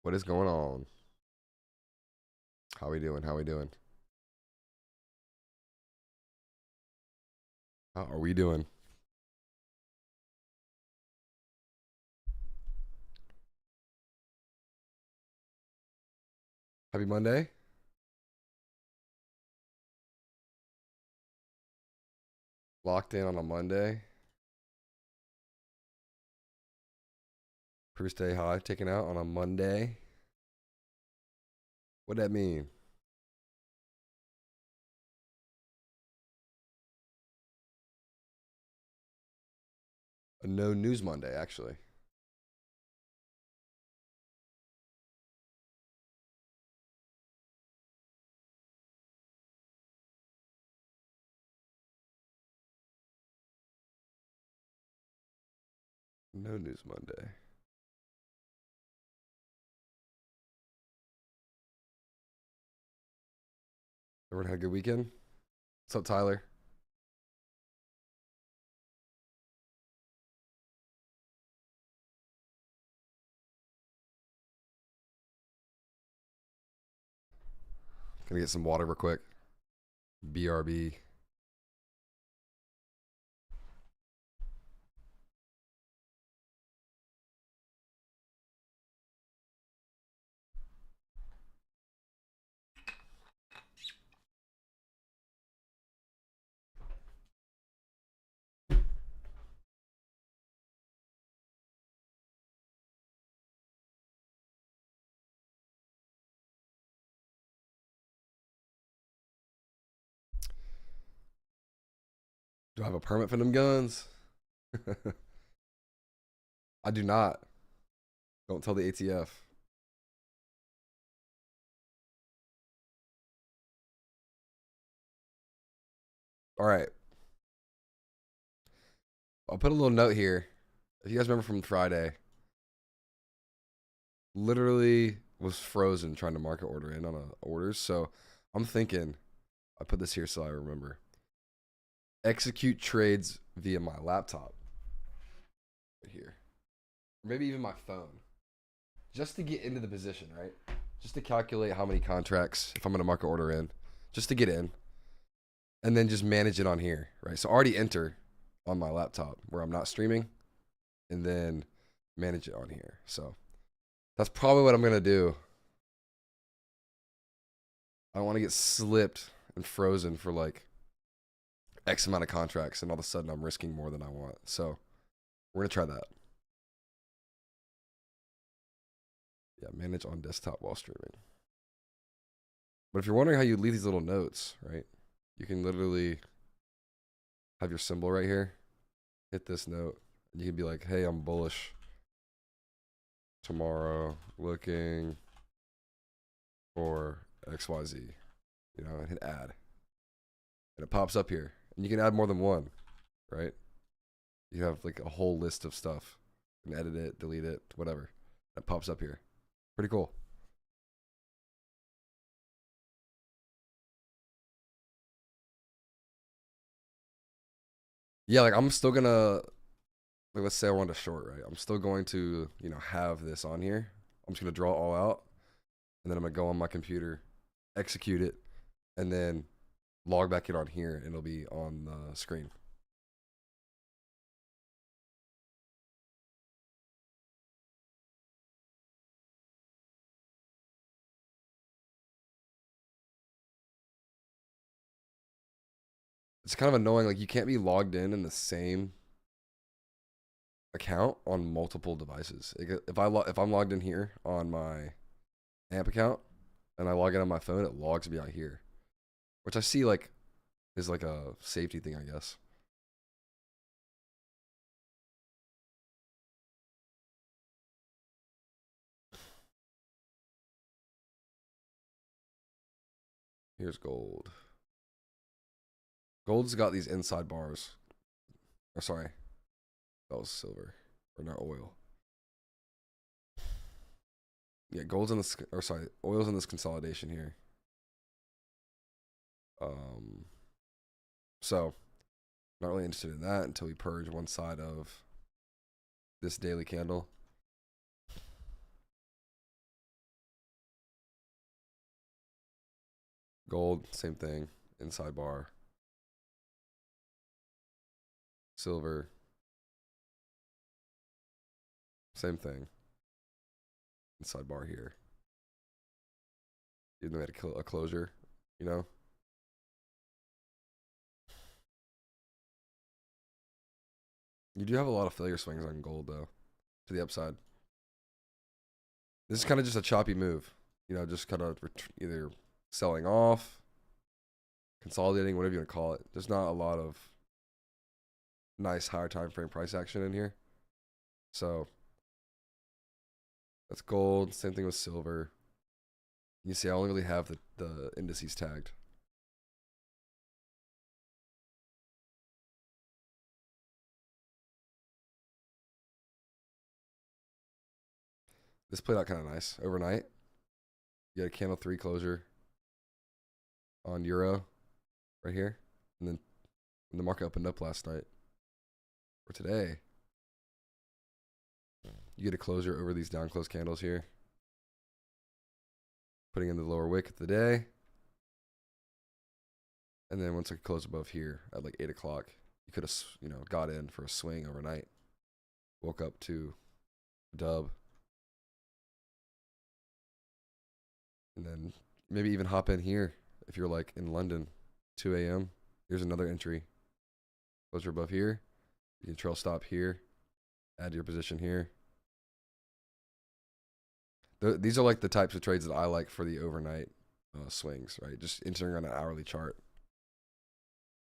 What is going on? How we doing? How we doing? How are we doing? Happy Monday. Locked in on a Monday. First day high taken out on a Monday. What'd that mean? A no news Monday, actually. No news Monday. Everyone had a good weekend? What's up, Tyler? Gonna get some water real quick. BRB. Do I have a permit for them guns? I do not. Don't tell the ATF. All right. I'll put a little note here. If you guys remember from Friday, literally was frozen trying to market order in on orders. So I'm thinking, I put this here so I remember. Execute trades via my laptop right here, or maybe even my phone, just to get into the position, right? Just to calculate how many contracts, if I'm going to market order in, just to get in, and then just manage it on here, right? So already enter on my laptop where I'm not streaming, and then manage it on here. So that's probably what I'm going to do. I don't want to get slipped and frozen for like X amount of contracts, and all of a sudden I'm risking more than I want. So we're going to try that. Yeah, manage on desktop while streaming. But if you're wondering how you leave these little notes, right? You can literally have your symbol right here, hit this note, and you can be like, hey, I'm bullish tomorrow, looking for XYZ, you know, and hit add. And it pops up here. And you can add more than one, right? You have like a whole list of stuff. You can edit it, delete it, whatever. That pops up here. Pretty cool. Yeah, like I'm still gonna, like, let's say I want a short, right? I'm still going to, you know, have this on here. I'm just gonna draw it all out, and then I'm gonna go on my computer, execute it, and then log back in on here, and it'll be on the screen. It's kind of annoying. Like you can't be logged in the same account on multiple devices. If I'm logged in here on my AMP account and I log in on my phone, it logs me out here, which I see like is like a safety thing, I guess. Here's gold. Gold's got these inside bars. Or sorry, that was silver or not oil. Yeah, gold's in this, or sorry, oil's in this consolidation here. Um, so not really interested in that until we purge one side of this daily candle. Gold, same thing. Inside bar. Silver, same thing. Inside bar here. Even though we had a closure, you know? You do have a lot of failure swings on gold, though, to the upside. This is kind of just a choppy move. You know, just kind of either selling off, consolidating, whatever you want to call it. There's not a lot of nice higher time frame price action in here. So that's gold. Same thing with silver. You see, I only really have the indices tagged. This played out kind of nice overnight. You had a candle 3 closure on euro right here. And then when the market opened up last night, or today, you get a closure over these down close candles here. Putting in the lower wick of the day. And then once I close above here at like 8 o'clock, you could have, you know, got in for a swing overnight. Woke up to dub. And then maybe even hop in here if you're like in London, 2 a.m. Here's another entry. Closure above here. You can trail stop here. Add your position here. These are like the types of trades that I like for the overnight swings, right? Just entering on an hourly chart.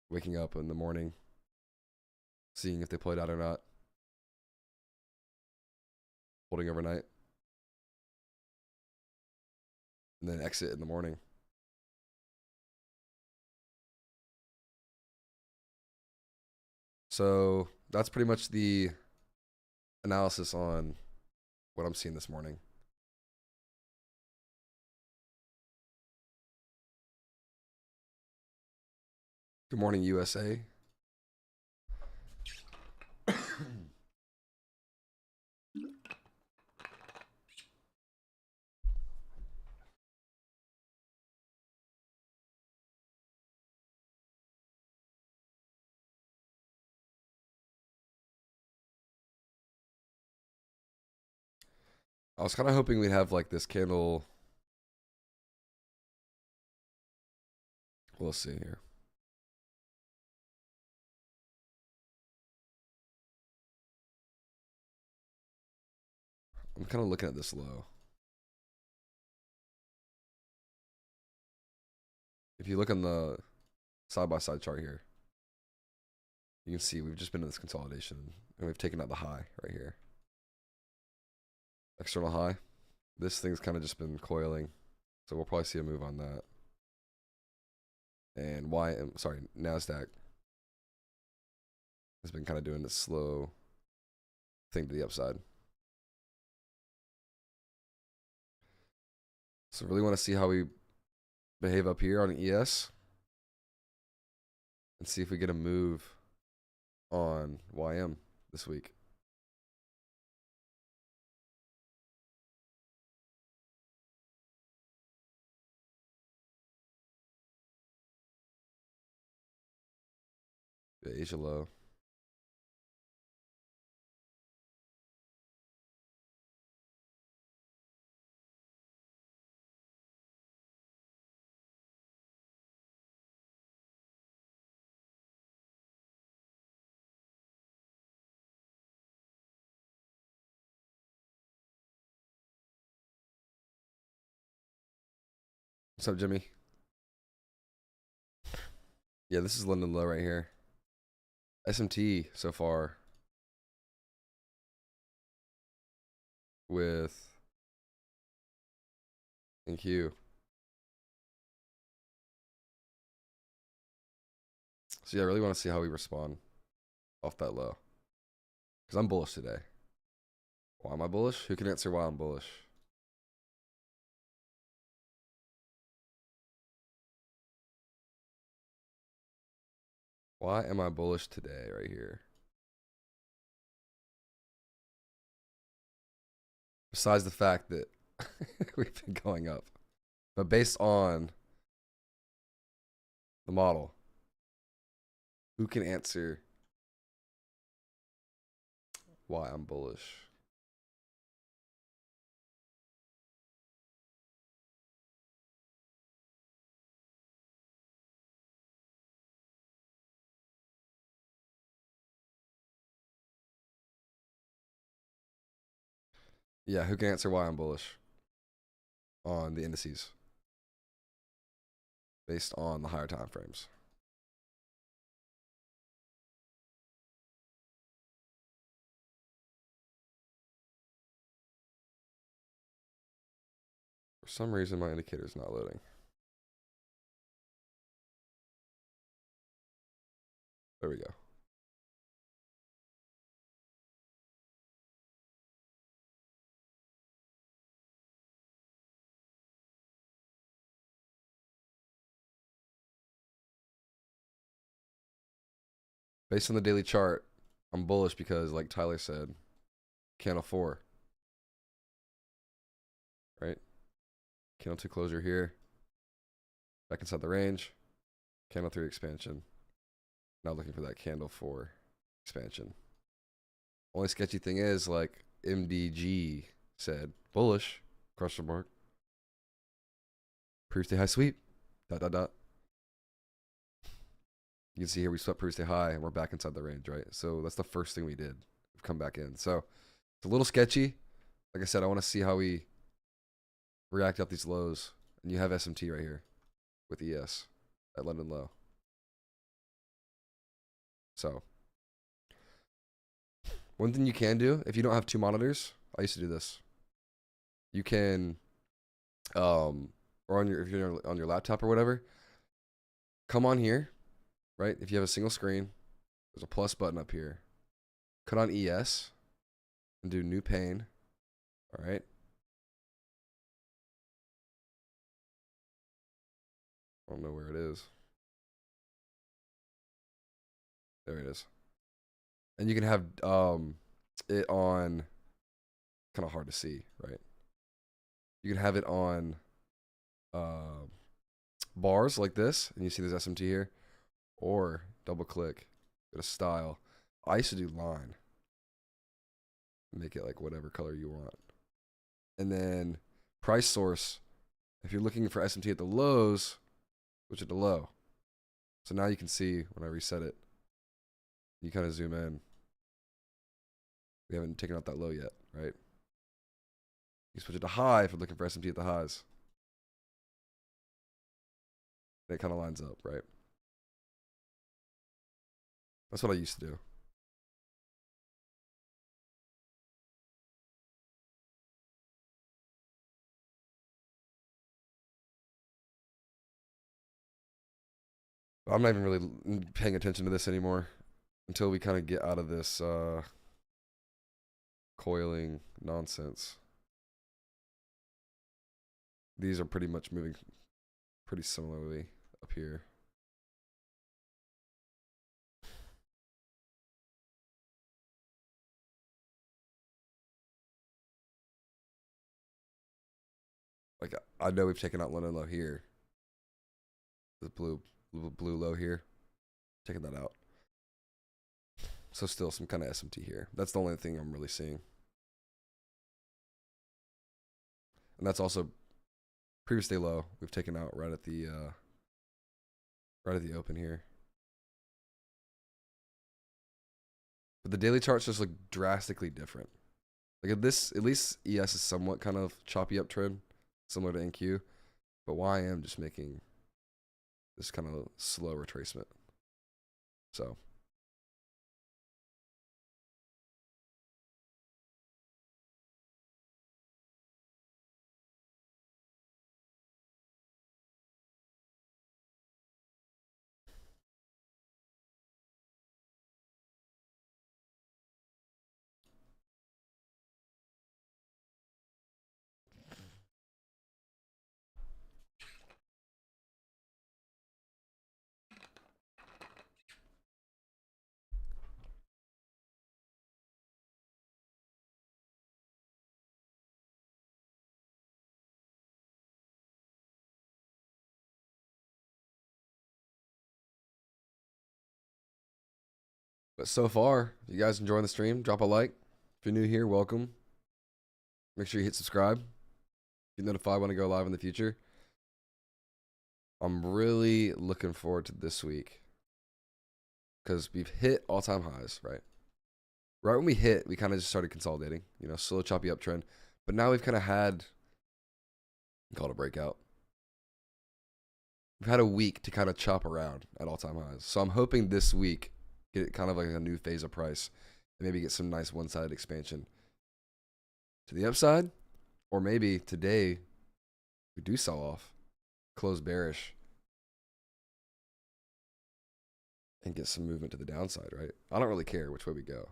Waking up in the morning, seeing if they played out or not. Holding overnight. And then exit in the morning. So that's pretty much the analysis on what I'm seeing this morning. Good morning, USA. I was kind of hoping we'd have like this candle. We'll see here. I'm kind of looking at this low. If you look on the side-by-side chart here, you can see we've just been in this consolidation and we've taken out the high right here. External high. This thing's kind of just been coiling. So we'll probably see a move on that. And NASDAQ has been kind of doing this slow thing to the upside. So really want to see how we behave up here on ES. And see if we get a move on YM this week. The Asia low. What's up, Jimmy? Yeah, this is London low right here. SMT so far with NQ. So yeah, I really want to see how we respond off that low. Because I'm bullish today. Why am I bullish? Who can answer why I'm bullish? Why am I bullish today right here? Besides the fact that we've been going up. But based on The model. Who can answer why I'm bullish? Yeah, who can answer why I'm bullish on the indices based on the higher time frames? For some reason, my indicator is not loading. There we go. Based on the daily chart, I'm bullish because, like Tyler said, candle 4, right? Candle 2 closure here, back inside the range. Candle 3 expansion. Now looking for that candle 4 expansion. Only sketchy thing is, like MDG said, bullish, question mark. Previous day high sweep, dot, dot, dot. You can see here we swept previous day high and we're back inside the range, right? So that's the first thing we did. We've come back in. So it's a little sketchy. Like I said, I want to see how we react up these lows. And you have SMT right here with ES at London low. So one thing you can do, if you don't have 2 monitors, I used to do this. You can, or on your, if you're on your laptop or whatever, come on here, right? If you have a single screen, there's a plus button up here. Cut on ES and do new pane. All right. I don't know where it is. There it is. And you can have it on, kind of hard to see, right? You can have it on bars like this, and you see this SMT here, or double click, go to style. I used to do line. Make it like whatever color you want. And then price source, if you're looking for SMT at the lows, switch it to low. So now you can see when I reset it, you kind of zoom in. We haven't taken out that low yet, right? You switch it to high if you're looking for SMT at the highs. And it kind of lines up, right? That's what I used to do. I'm not even really paying attention to this anymore until we kind of get out of this coiling nonsense. These are pretty much moving pretty similarly up here. Like I know we've taken out London low here. The blue low here. Taking that out. So still some kind of SMT here. That's the only thing I'm really seeing. And that's also previous day low. We've taken out right at the open here. But the daily charts just look drastically different. Like at least ES is somewhat kind of choppy uptrend, similar to NQ. But YM just making this kind of slow retracement. So But so far, if you guys enjoying the stream, drop a like. If you're new here, welcome. Make sure you hit subscribe. Get notified when I go live in the future. I'm really looking forward to this week because we've hit all-time highs, right? Right when we hit, we kind of just started consolidating, slow, choppy uptrend. But now we've kind of had, call it a breakout. We've had a week to kind of chop around at all-time highs. So I'm hoping this week get kind of like a new phase of price and maybe get some nice one-sided expansion to the upside. Or maybe today we do sell off, close bearish, and get some movement to the downside, right? I don't really care which way we go.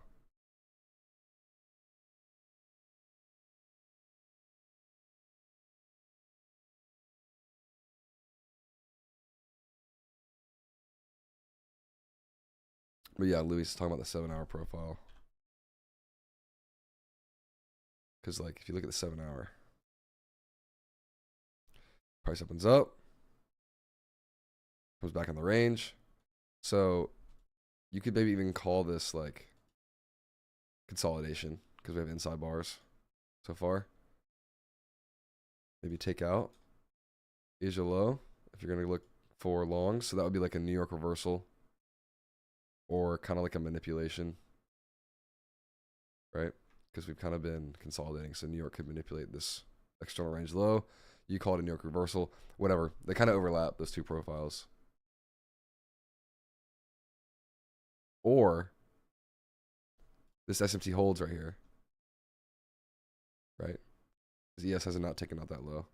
But yeah, Louis is talking about the 7-hour profile. Because, like, if you look at the 7-hour, price opens up, comes back in the range. So you could maybe even call this, like, consolidation because we have inside bars so far. Maybe take out Asia low if you're going to look for longs. So that would be like a New York reversal or kind of like a manipulation, right? Because we've kind of been consolidating. So New York could manipulate this external range low. You call it a New York reversal, whatever. They kind of overlap, those two profiles. Or this SMT holds right here, right? Because ES has not taken out that low.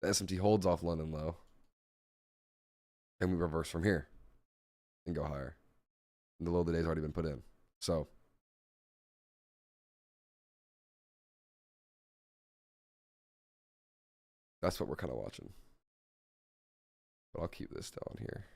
The SMT holds off London low. And we reverse from here and go higher. And the low of the day's already been put in. So that's what we're kind of watching. But I'll keep this down here.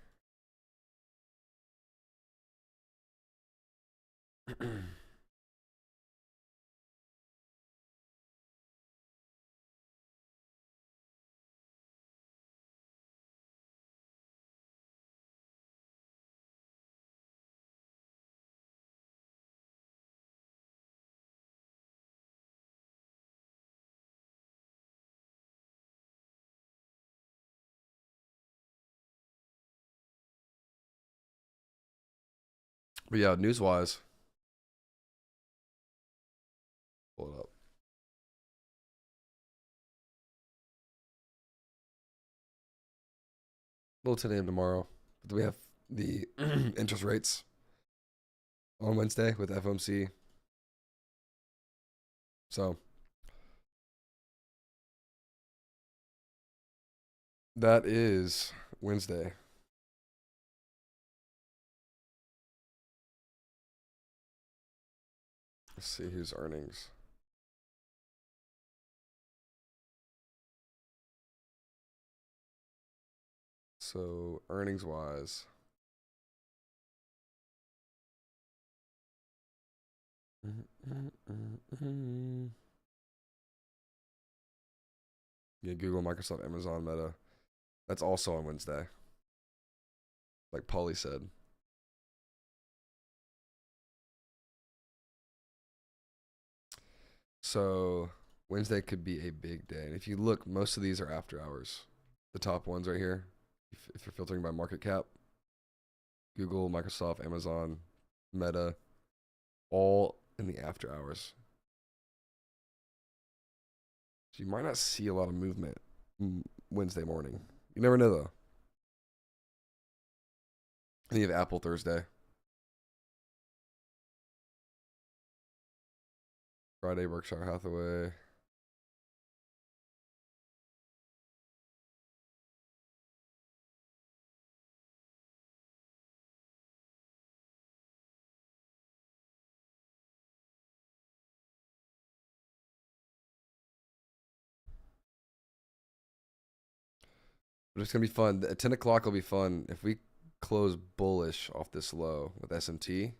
But yeah, news-wise, pull it up. A little 10 a.m. tomorrow. But we have the interest rates on Wednesday with FOMC. So that is Wednesday. Let's see whose earnings. So earnings-wise, yeah, Google, Microsoft, Amazon, Meta. That's also on Wednesday. Like Paulie said. So Wednesday could be a big day. And if you look, most of these are after hours. The top ones right here, if you're filtering by market cap, Google, Microsoft, Amazon, Meta, all in the after hours. So you might not see a lot of movement Wednesday morning. You never know, though. And you have Apple Thursday. Friday, Berkshire Hathaway. But it's going to be fun. At 10 o'clock will be fun. If we close bullish off this low with SMT,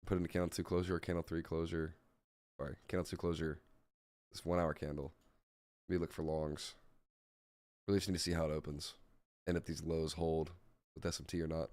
put in a candle 2 closure or candle 3 closure. Sorry, candle 2 closure. This 1 hour candle. We look for longs. Really just need to see how it opens. And if these lows hold with SMT or not.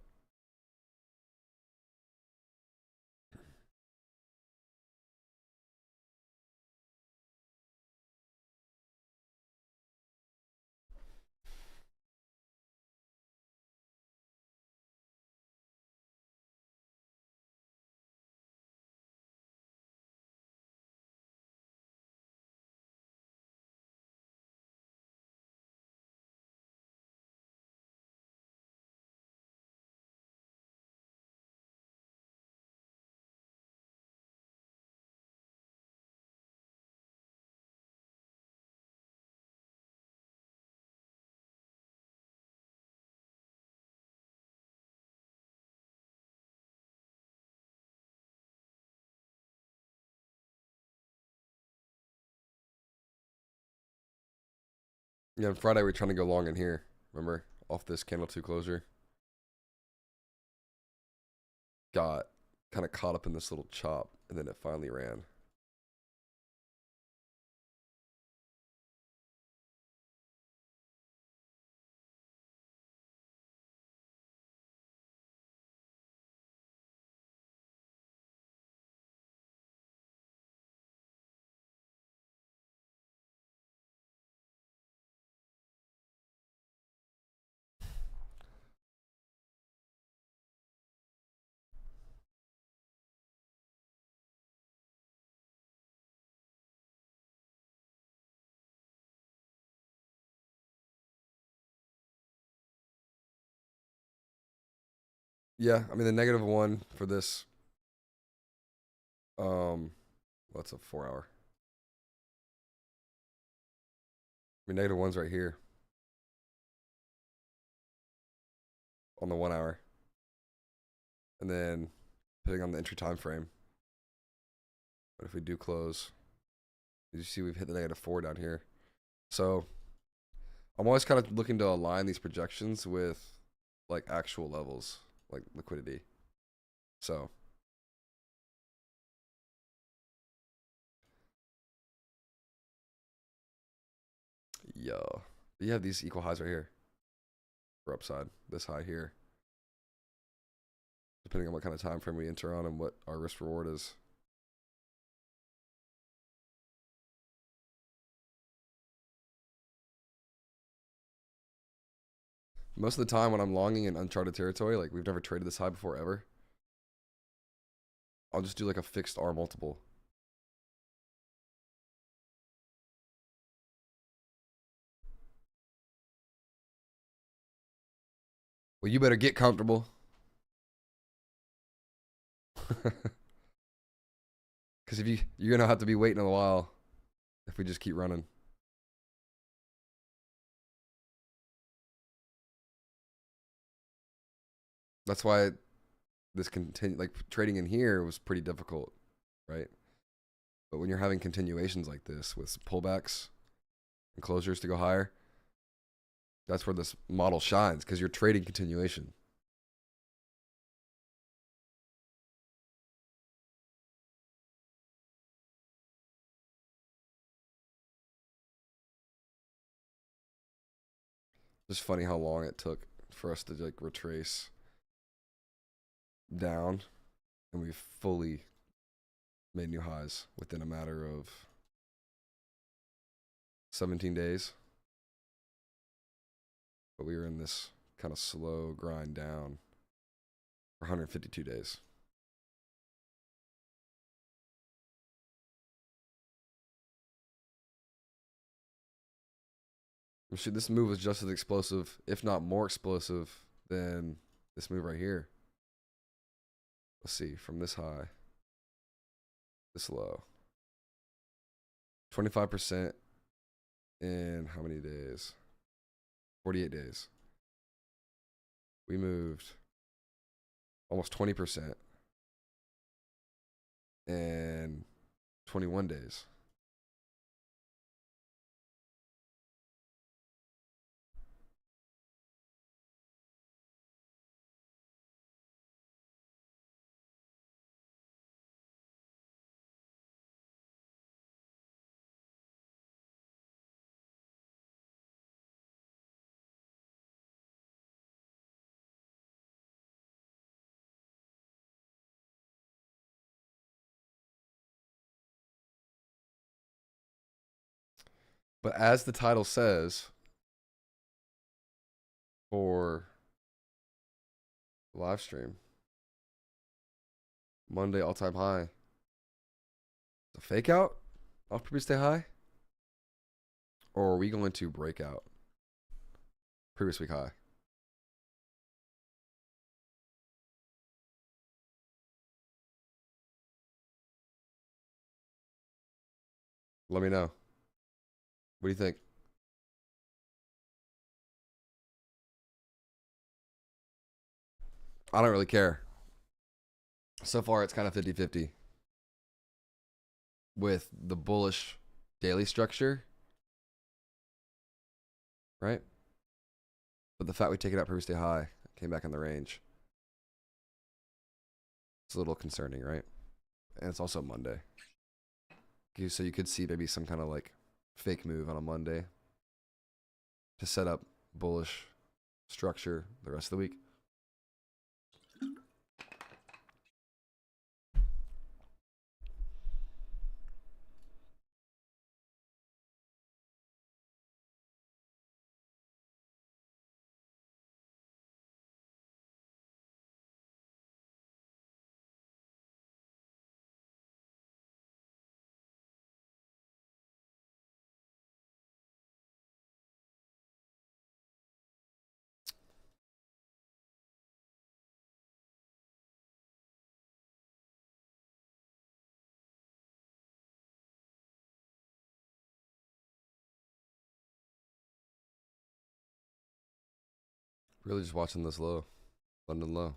Yeah, on Friday we were trying to go long in here. Remember? Off this candle 2 closure. Got kind of caught up in this little chop, and then it finally ran. Yeah, I mean the -1 for this. What's a 4 hour? I mean -1's right here on the 1 hour, and then depending on the entry time frame. But if we do close, you see we've hit the -4 down here. So I'm always kind of looking to align these projections with like actual levels, like liquidity. So yeah, you have these equal highs right here for upside. This high here, depending on what kind of time frame we enter on and what our risk reward is. Most of the time when I'm longing in uncharted territory, like we've never traded this high before ever, I'll just do like a fixed R multiple. Well, you better get comfortable. Because if you're gonna have to be waiting a while if we just keep running. That's why this like trading in here was pretty difficult, right? But when you're having continuations like this with pullbacks and closures to go higher, that's where this model shines because you're trading continuation. Just funny how long it took for us to like retrace down, and we fully made new highs within a matter of 17 days. But we were in this kind of slow grind down for 152 days. Shoot, this move was just as explosive, if not more explosive, than this move right here. Let's see, from this high, this low. 25% in how many days? 48 days. We moved almost 20% in 21 days. But as the title says, for live stream, Monday all-time high. The fake out off previous day high? Or are we going to break out previous week high? Let me know. What do you think? I don't really care. So far, it's kind of 50-50. With the bullish daily structure, right? But the fact we take it out previous day high, came back in the range. It's a little concerning, right? And it's also Monday. So you could see maybe some kind of like fake move on a Monday to set up bullish structure the rest of the week. Really just watching this low, London low. I'm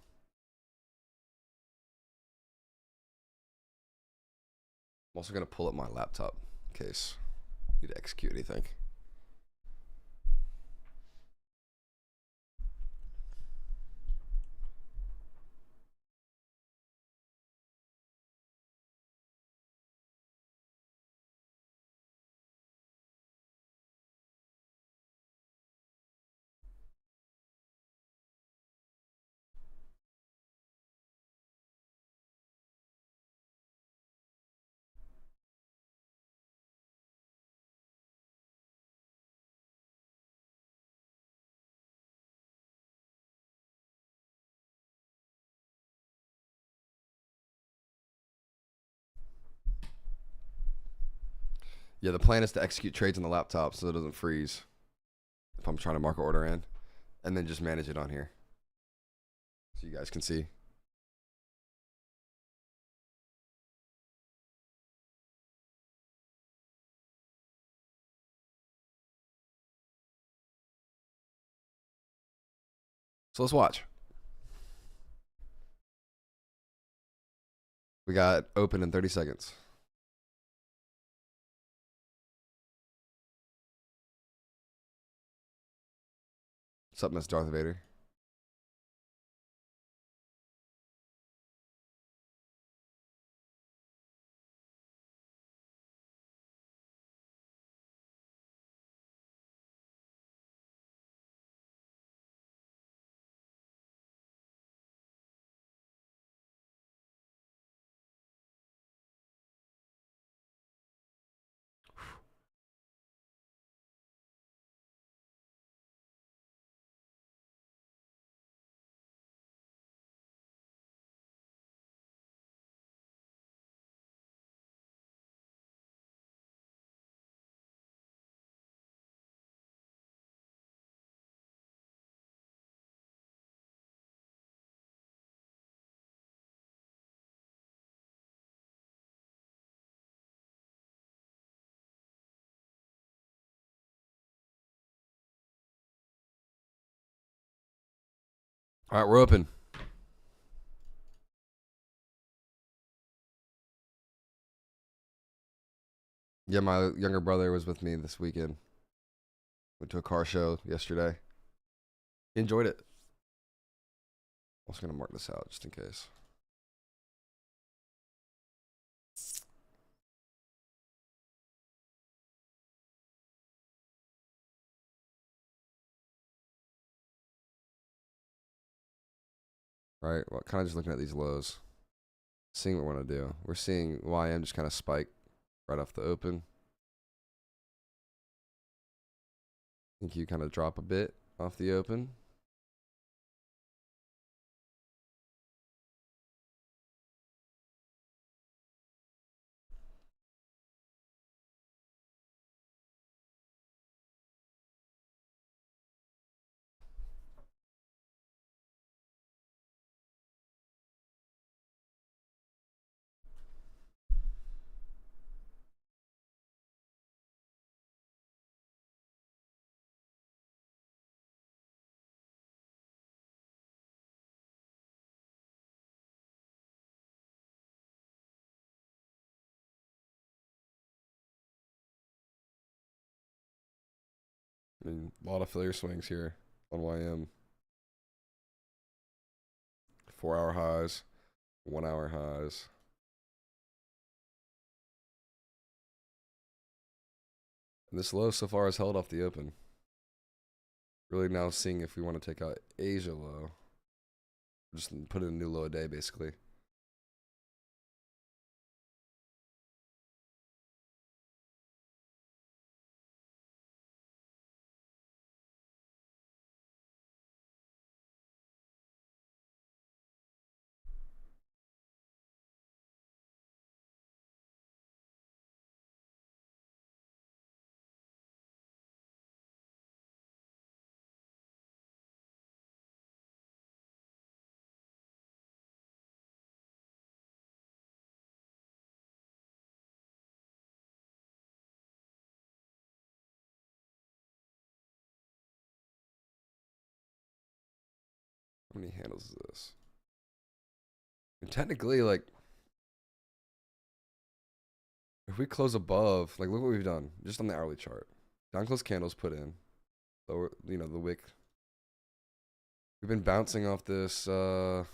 also going to pull up my laptop in case I need to execute anything. Yeah, the plan is to execute trades on the laptop so it doesn't freeze if I'm trying to market order in, and then just manage it on here so you guys can see. So let's watch. We got open in 30 seconds. What's up, Miss Darth Vader? All right, we're open. Yeah, my younger brother was with me this weekend. Went to a car show yesterday. He enjoyed it. I'm also going to mark this out just in case. All right, well, kind of just looking at these lows, seeing what we want to do. We're seeing YM just kind of spike right off the open. I think you kind of drop a bit off the open. I mean, a lot of failure swings here on YM. 4-hour highs, 1-hour highs. And this low so far has held off the open. Really now seeing if we want to take out Asia low. Just put in a new low a day, basically. How many handles is this? And technically, like, if we close above, like, look what we've done just on the hourly chart. Down close candles put in. Lower, the wick. We've been bouncing off this 1,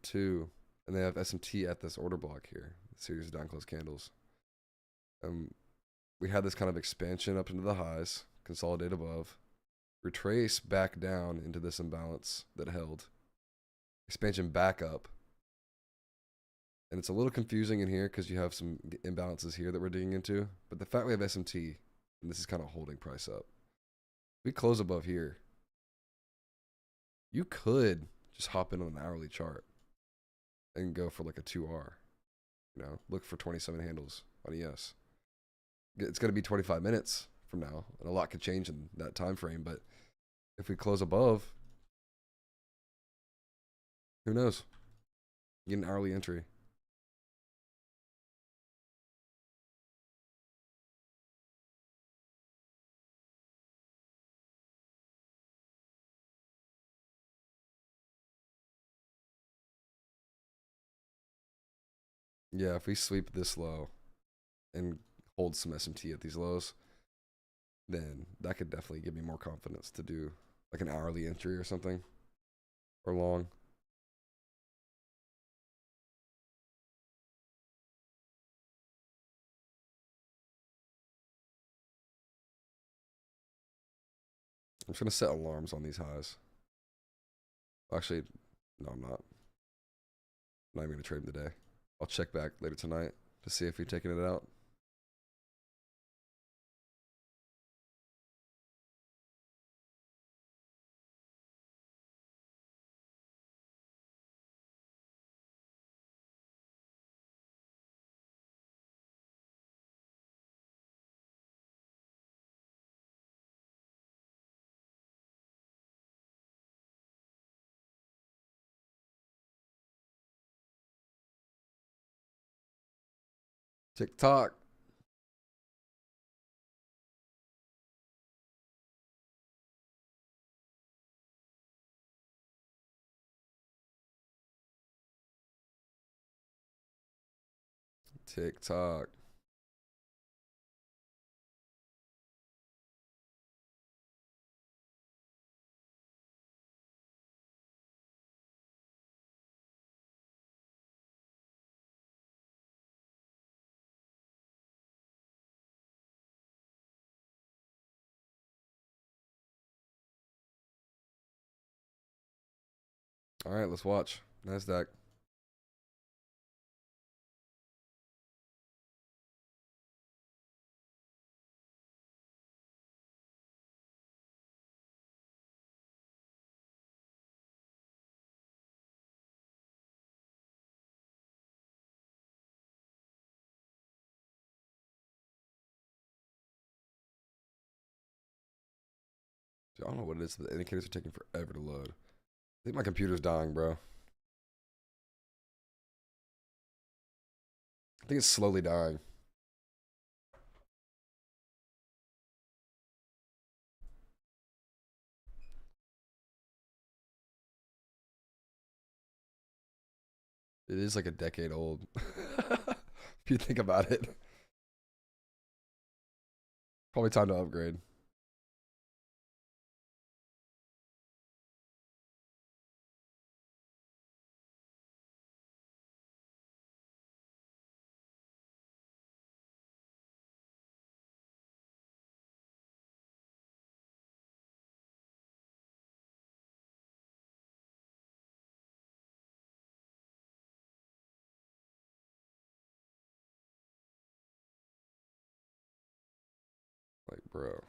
2, and they have SMT at this order block here. Series of down close candles. We had this kind of expansion up into the highs, consolidate above, retrace back down into this imbalance that held, expansion back up. And it's a little confusing in here because you have some imbalances here that we're digging into. But the fact we have SMT, and this is kind of holding price up. We close above here. You could just hop in on an hourly chart and go for like a 2R. Look for 27 handles on ES. It's going to be 25 minutes from now, and a lot could change in that time frame. But if we close above, who knows? Get an hourly entry. Yeah, if we sweep this low and hold some SMT at these lows, then that could definitely give me more confidence to do like an hourly entry or something, or long. I'm just going to set alarms on these highs. Actually, no, I'm not. I'm not even going to trade them today. I'll check back later tonight to see if we've taken it out. TikTok. TikTok. All right, let's watch. NASDAQ. Dude, I don't know what it is. The indicators are taking forever to load. I think my computer's dying, bro. I think it's slowly dying. It is like a decade old. If you think about it. Probably time to upgrade. Bro.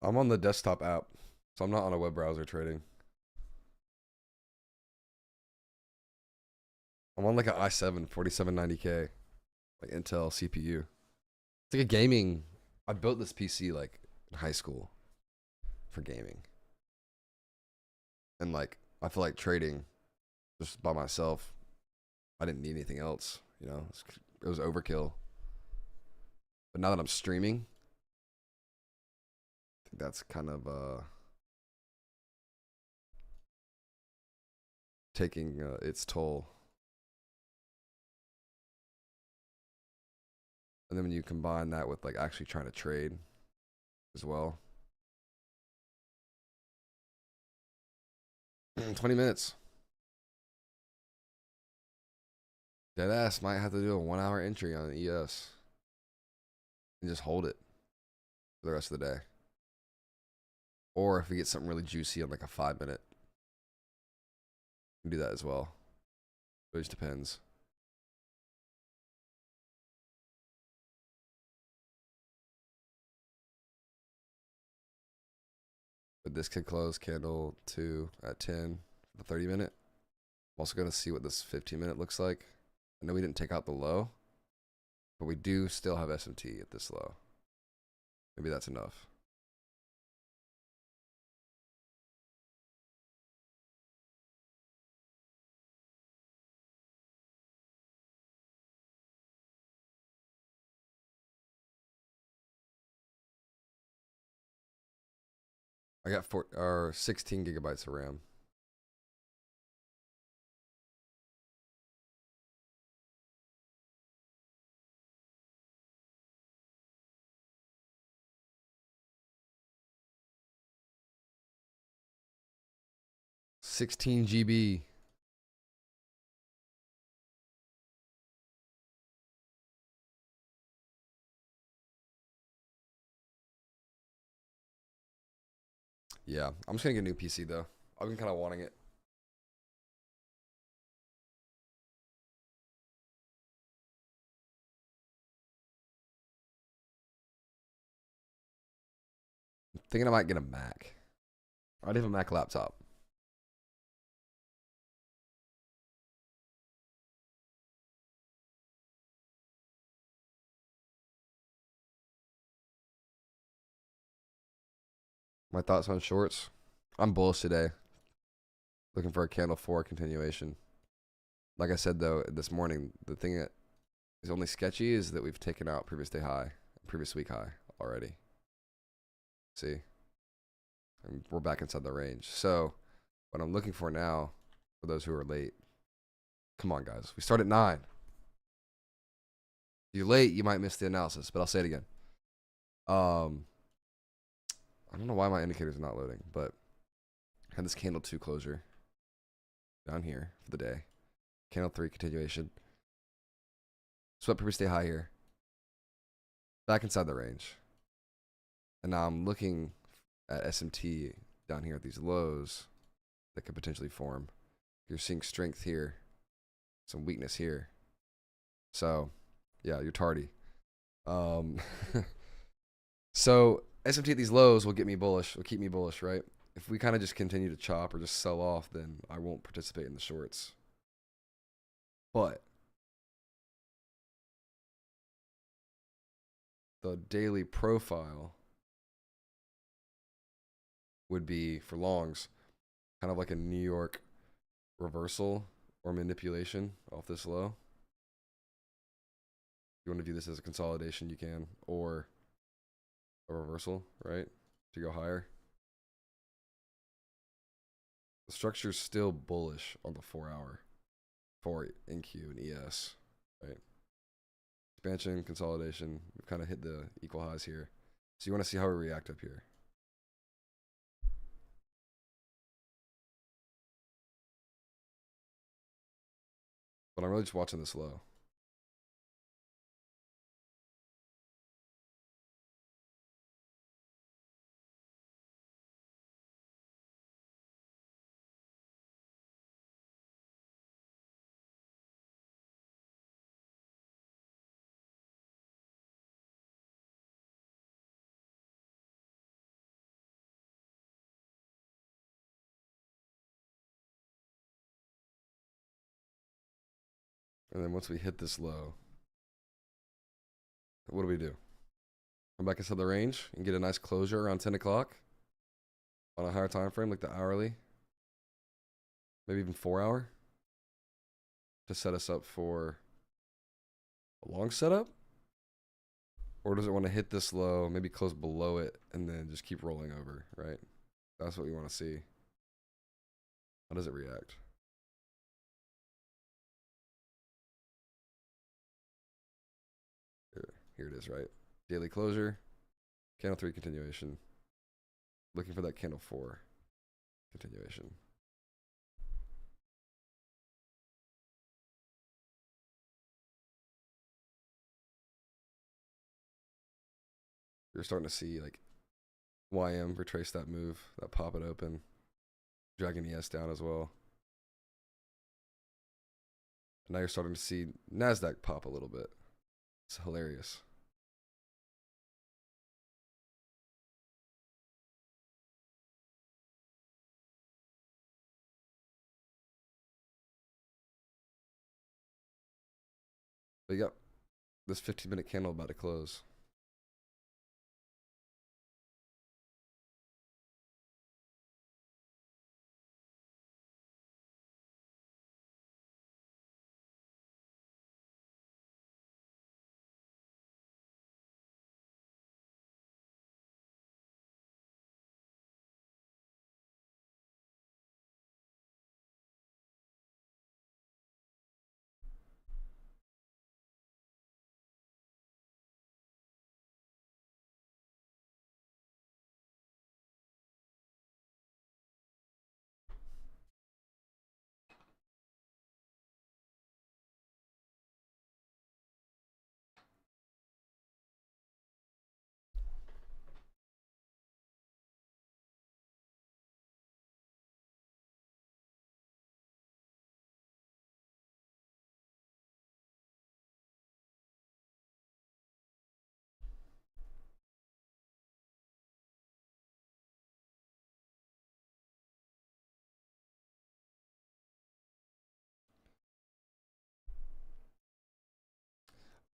I'm on the desktop app, so I'm not on a web browser trading. I'm on like an i7 4790K, like Intel CPU. It's like a gaming. I built this PC like in high school for gaming, and like I feel like trading just by myself. I didn't need anything else. You know, it was overkill. But now that I'm streaming, I think that's kind of taking its toll. And then when you combine that with like actually trying to trade as well. 20 minutes. Deadass might have to do a 1 hour entry on ES and just hold it for the rest of the day. Or if we get something really juicy on like a 5 minute, we can do that as well. It just depends. But this could close candle 2 at 10 for the 30 minute. I'm also going to see what this 15 minute looks like. I know we didn't take out the low, but we do still have SMT at this low. Maybe that's enough. I got 16 gigabytes of RAM. $16 GB. Yeah, I'm just gonna get a new PC though. I've been kind of wanting it. I'm thinking I might get a Mac. I already have a Mac laptop. My thoughts on shorts. I'm bullish today. Looking for a candle 4 continuation. Like I said though, this morning, the thing that is only sketchy is that we've taken out previous day high, previous week high already. See? And we're back inside the range. So what I'm looking for now, for those who are late, come on guys, we start at 9. If you're late, you might miss the analysis, but I'll say it again. I don't know why my indicator's not loading, but I had this candle 2 closure down here for the day. Candle 3 continuation. Swept previous day high here. Back inside the range. And now I'm looking at SMT down here at these lows that could potentially form. You're seeing strength here, some weakness here. So, yeah, you're tardy. So SMT at these lows will get me bullish, will keep me bullish, right? If we kind of just continue to chop or just sell off, then I won't participate in the shorts. But the daily profile would be for longs, kind of like a New York reversal or manipulation off this low. If you want to view this as a consolidation, you can, or a reversal, right? To go higher. The structure is still bullish on the 4 hour for NQ and ES, right? Expansion, consolidation. We've kind of hit the equal highs here. So you want to see how we react up here. But I'm really just watching this low. And then once we hit this low, what do? Come back inside the range and get a nice closure around 10 o'clock on a higher time frame, like the hourly, maybe even 4 hour, to set us up for a long setup? Or does it want to hit this low, maybe close below it, and then just keep rolling over, right? That's what we want to see. How does it react? Here it is, right? Daily closure, candle 3 continuation. Looking for that candle 4 continuation. You're starting to see like YM retrace that move, that pop it open, dragging ES down as well. And now you're starting to see NASDAQ pop a little bit. It's hilarious. But you got this 15-minute candle about to close.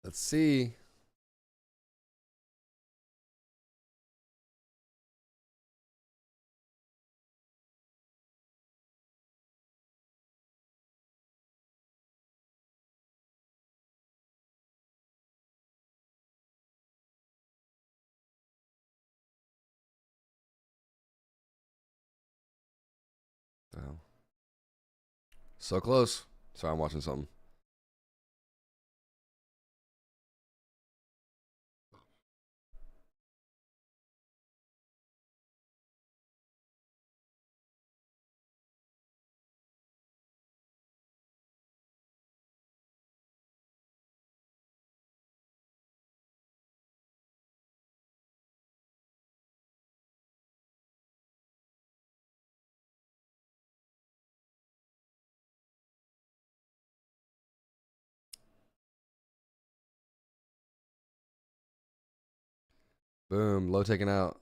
Let's see. Oh. So close. Sorry, I'm watching something. Boom. Low taken out.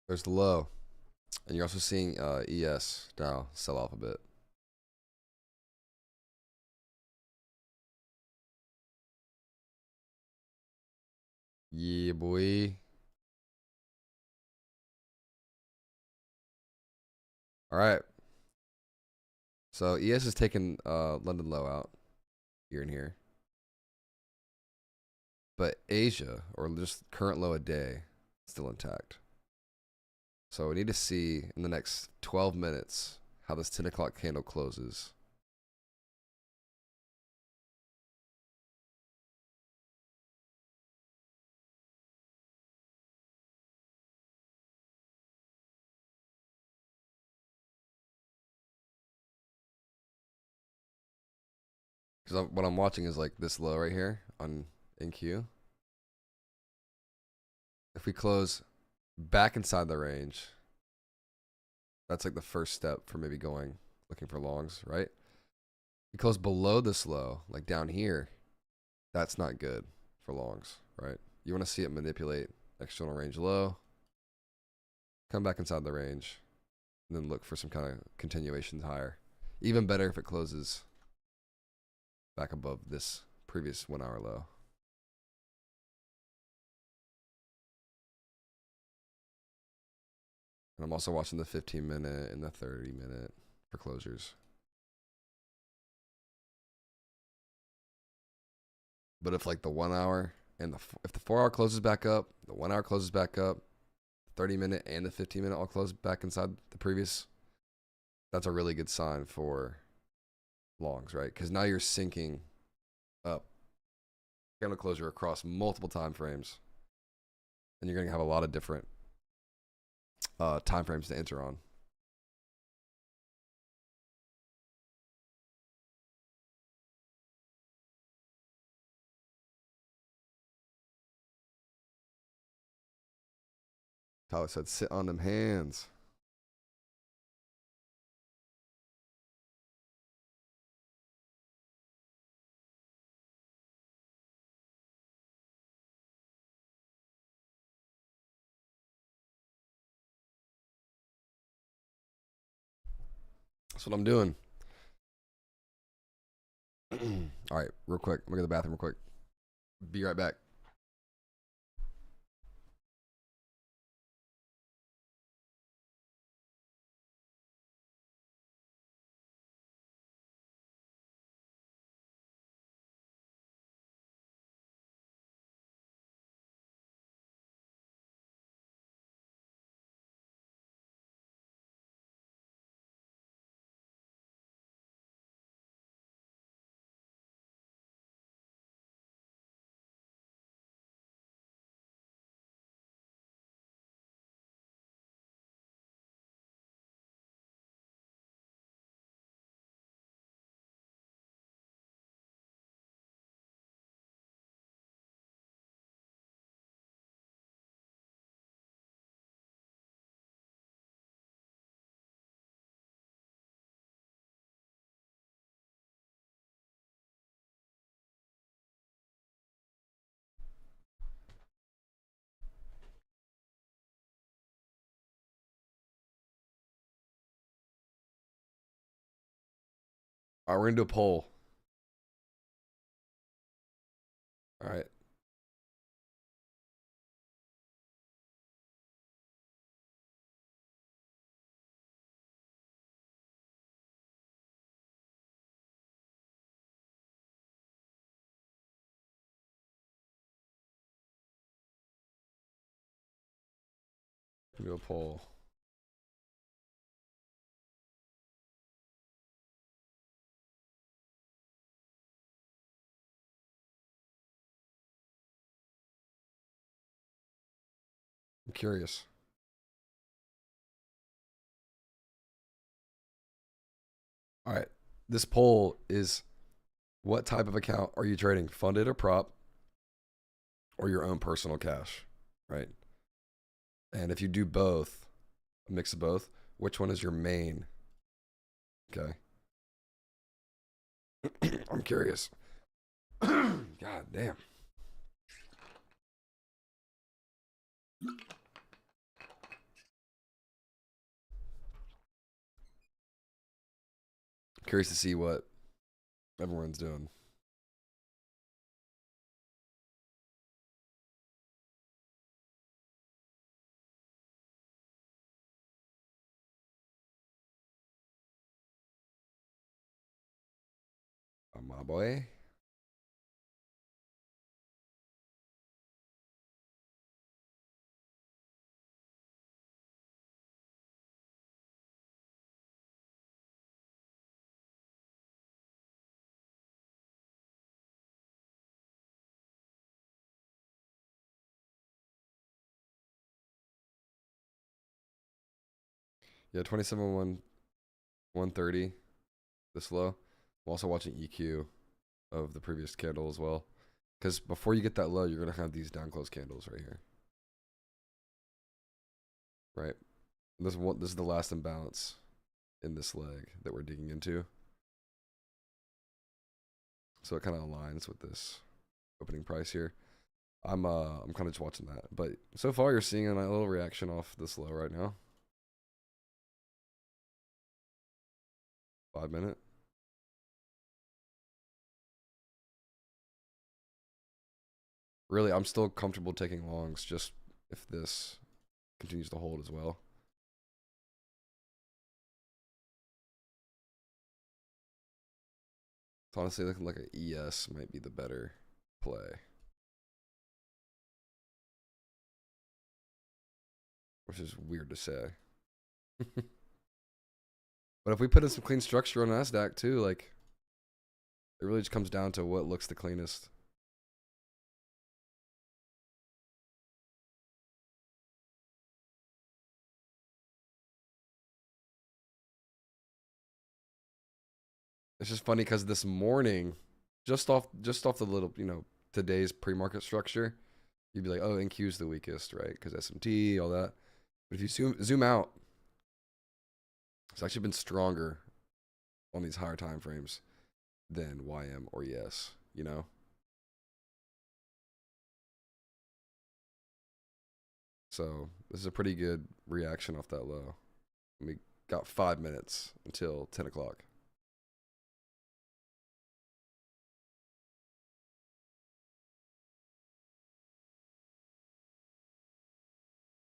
There's the low. And you're also seeing ES now sell off a bit. Yeah, boy. All right. So ES is taking London low out here and here. But Asia, or just current low a day, still intact. So we need to see in the next 12 minutes how this 10 o'clock candle closes. Because what I'm watching is like this low right here on NQ. If we close back inside the range, that's like the first step for maybe going looking for longs, right? We close below this low, like down here, that's not good for longs, right? You want to see it manipulate external range low, come back inside the range, and then look for some kind of continuation higher. Even better if it closes back above this previous 1 hour low. And I'm also watching the 15-minute and the 30-minute for closures. But if like the 1 hour and if the 4 hour closes back up, the 1 hour closes back up, 30-minute and the 15-minute all close back inside the previous, that's a really good sign for longs, right? Because now you're syncing up candle closure across multiple time frames, and you're going to have a lot of different time frames to enter on. Tyler said, sit on them hands. That's what I'm doing. All right, real quick. I'm going to go to the bathroom real quick. Be right back. All right, we're going to do a poll. All right. Do a poll. I'm curious. All right. This poll is, what type of account are you trading? Funded or prop, or your own personal cash, right? And if you do both, a mix of both, which one is your main? Okay. I'm curious. God damn. Curious to see what everyone's doing. Oh, my boy. Yeah, 130 this low. I'm also watching EQ of the previous candle as well. Because before you get that low, you're going to have these down close candles right here. Right? This is the last imbalance in this leg that we're digging into. So it kind of aligns with this opening price here. I'm kind of just watching that. But so far you're seeing a little reaction off this low right now. 5 minute. Really, I'm still comfortable taking longs just if this continues to hold as well. It's honestly looking like an ES might be the better play. Which is weird to say. But if we put in some clean structure on NASDAQ too, like, it really just comes down to what looks the cleanest. It's just funny because this morning, just off the little, today's pre-market structure, you'd be like, oh, NQ's the weakest, right? Because SMT, all that. But if you zoom out, it's actually been stronger on these higher time frames than YM or ES, So this is a pretty good reaction off that low. We got 5 minutes until 10 o'clock.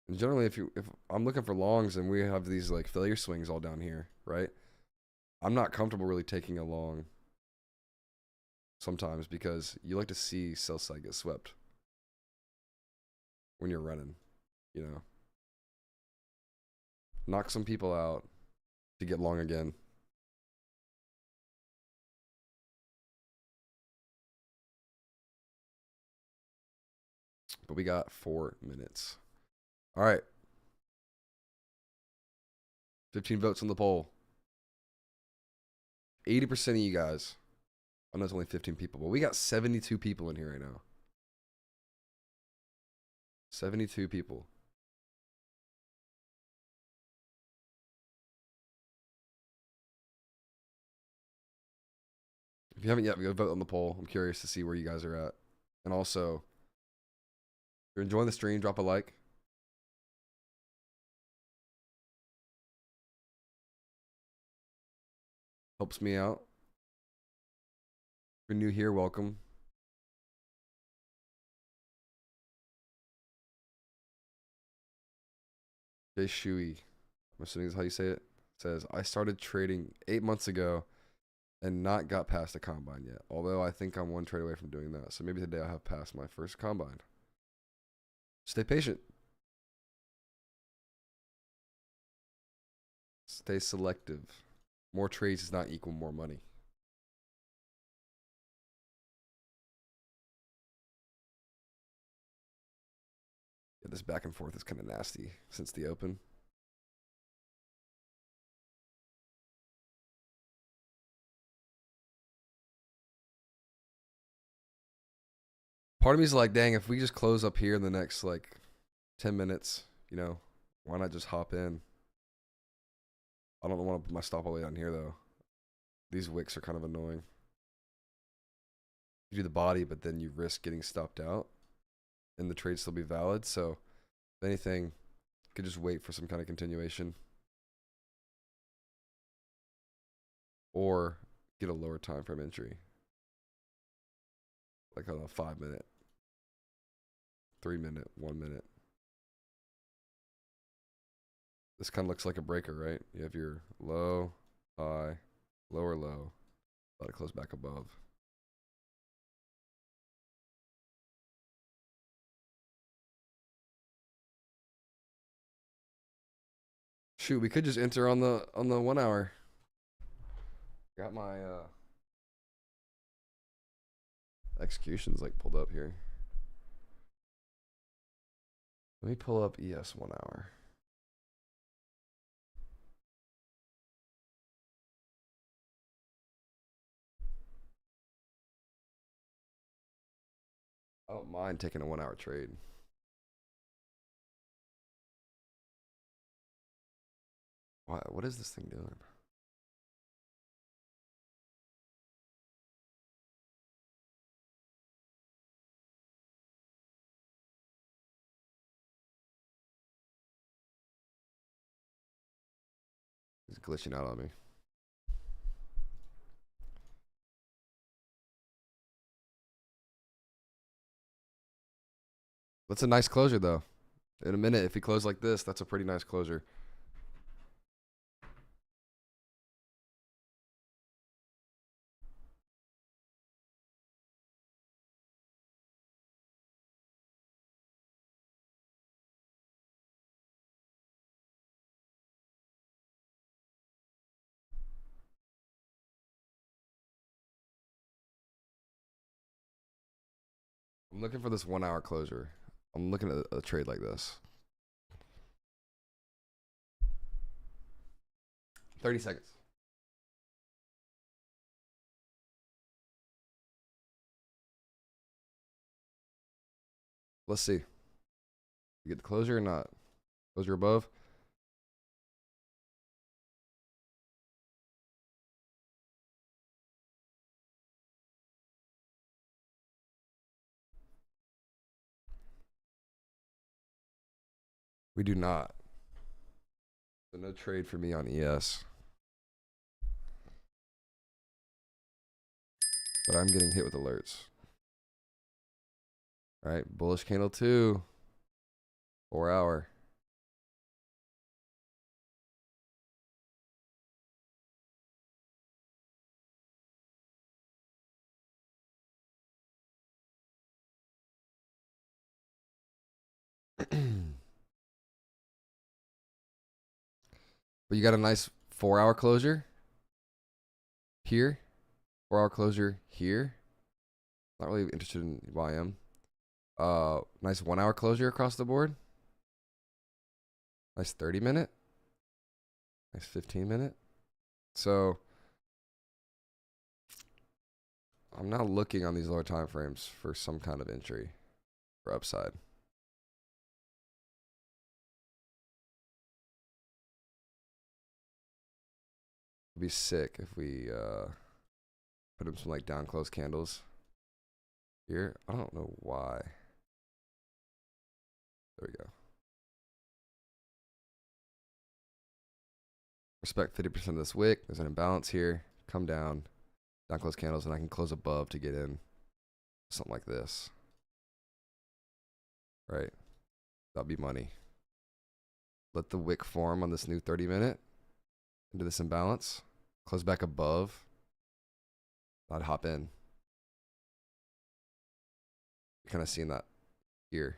And generally, if I'm looking for longs and we have these like failure swings all down here, right? I'm not comfortable really taking a long sometimes because you like to see sell side get swept when you're running, Knock some people out to get long again. But we got 4 minutes. All right. 15 votes on the poll. 80% of you guys. I know it's only 15 people, but we got 72 people in here right now. 72 people. If you haven't yet, go vote on the poll. I'm curious to see where you guys are at. And also, if you're enjoying the stream, drop a like. Helps me out. If you're new here, welcome. Jay Shui, I'm assuming is how you say it, says, I started trading 8 months ago and not got past a combine yet. Although I think I'm one trade away from doing that. So maybe today I'll have passed my first combine. Stay patient. Stay selective. More trades does not equal more money. Yeah, this back and forth is kind of nasty since the open. Part of me is like, dang, if we just close up here in the next like 10 minutes, why not just hop in? I don't want to put my stop all the way down here though. These wicks are kind of annoying. You do the body, but then you risk getting stopped out and the trade still be valid. So if anything, could just wait for some kind of continuation. or get a lower time frame entry, like on a 5 minute, 3 minute, 1 minute. This kind of looks like a breaker, right? You have your low, high, lower low, let it close back above. Shoot, we could just enter on the 1 hour. Got my executions like pulled up here. Let me pull up ES 1 hour. I don't mind taking a 1 hour trade. What is this thing doing? It's glitching out on me. That's a nice closure, though. In a minute, if we close like this, that's a pretty nice closure. I'm looking for this 1 hour closure. I'm looking at a trade like this. 30 seconds. Let's see. You get the closure or not? Closure above. We do not. So no trade for me on ES. But I'm getting hit with alerts. All right, bullish candle 2. 4 hour. But you got a nice 4 hour closure here. 4 hour closure here. Not really interested in YM. Nice 1 hour closure across the board. Nice 30 minute. Nice 15 minute. So I'm now looking on these lower time frames for some kind of entry for upside. It'd be sick if we put in some like down close candles here. I don't know why. There we go. Respect 50% of this wick. There's an imbalance here. Come down close candles, and I can close above to get in something like this. Right? That'll be money. Let the wick form on this new 30 minute into this imbalance. Close back above. I'd hop in. Kind of seeing that here.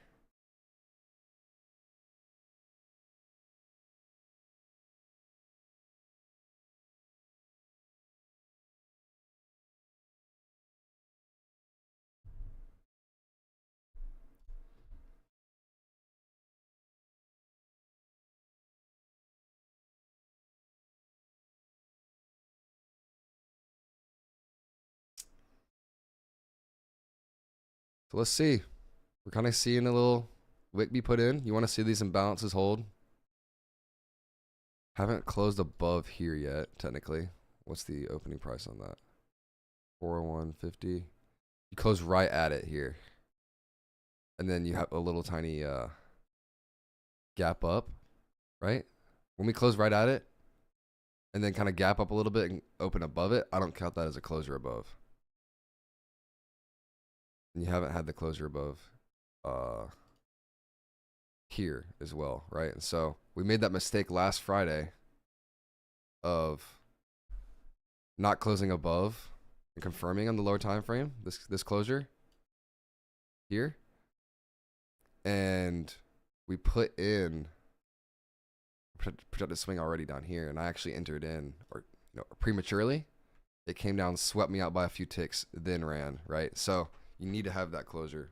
So let's see. We're kind of seeing a little wick be put in. You want to see these imbalances hold? Haven't closed above here yet, technically. What's the opening price on that? 401.50. You close right at it here. And then you have a little tiny gap up, right? When we close right at it, and then kind of gap up a little bit and open above it, I don't count that as a closure above. And you haven't had the closure above here as well, right? And so we made that mistake last Friday of not closing above and confirming on the lower time frame, this closure here. And we put in projected swing already down here, and I actually entered in, or prematurely. It came down, swept me out by a few ticks, then ran, right? So you need to have that closure.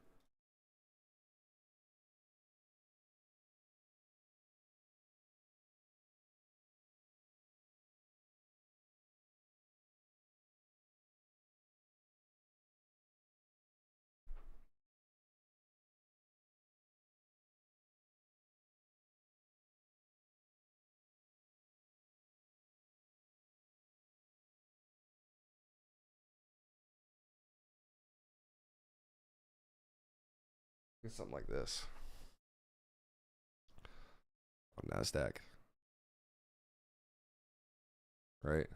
Something like this on NASDAQ, right?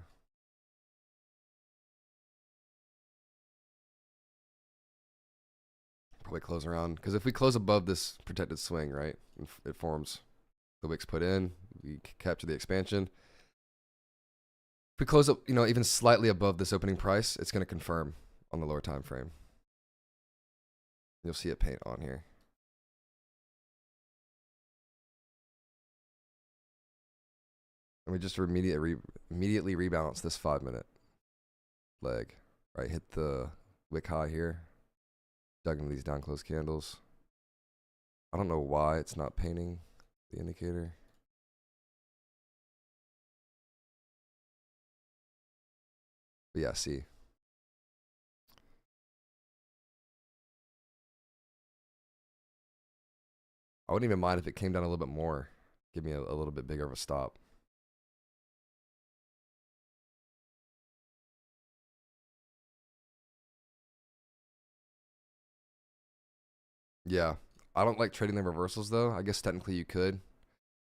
Probably close around, because if we close above this protected swing, right, it forms the wicks put in, we capture the expansion. If we close up, even slightly above this opening price, it's going to confirm on the lower time frame. You'll see it paint on here. And we just immediately rebalance this 5-minute leg, right? Hit the wick high here. Dug into these down close candles. I don't know why it's not painting the indicator. But yeah, see. I wouldn't even mind if it came down a little bit more. Give me a little bit bigger of a stop. Yeah. I don't like trading the reversals, though. I guess technically you could.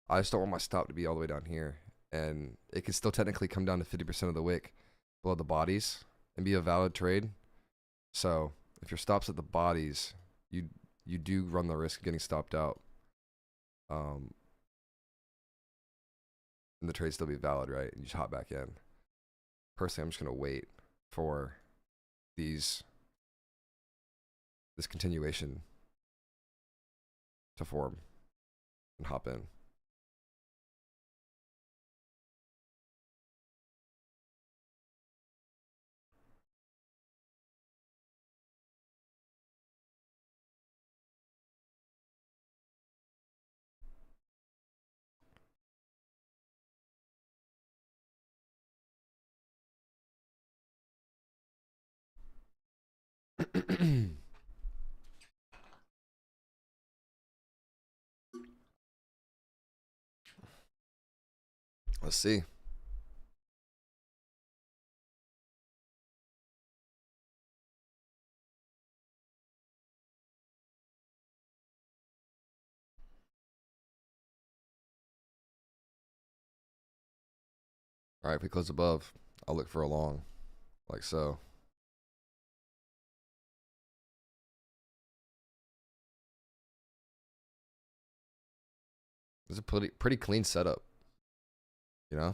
I just don't want my stop to be all the way down here. And it could still technically come down to 50% of the wick below the bodies and be a valid trade. So if your stop's at the bodies, you do run the risk of getting stopped out. And the trade still be valid, right? And you just hop back in. Personally, I'm just going to wait for this continuation to form and hop in. Let's see. All right, if we close above, I'll look for a long, like so. This is a pretty clean setup, you know?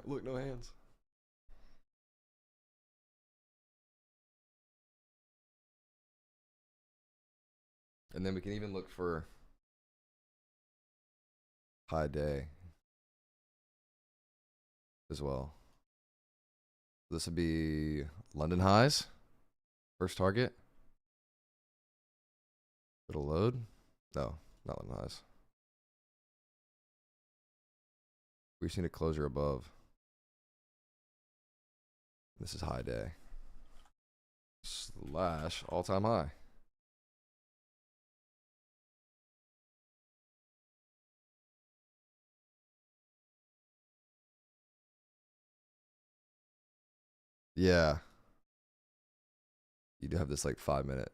Look, no hands. And then we can even look for high day as well. This would be London highs, first target. It'll load. No, not London highs. We've seen a closure above. This is high day. Slash all-time high. Yeah. you do have this like 5-minute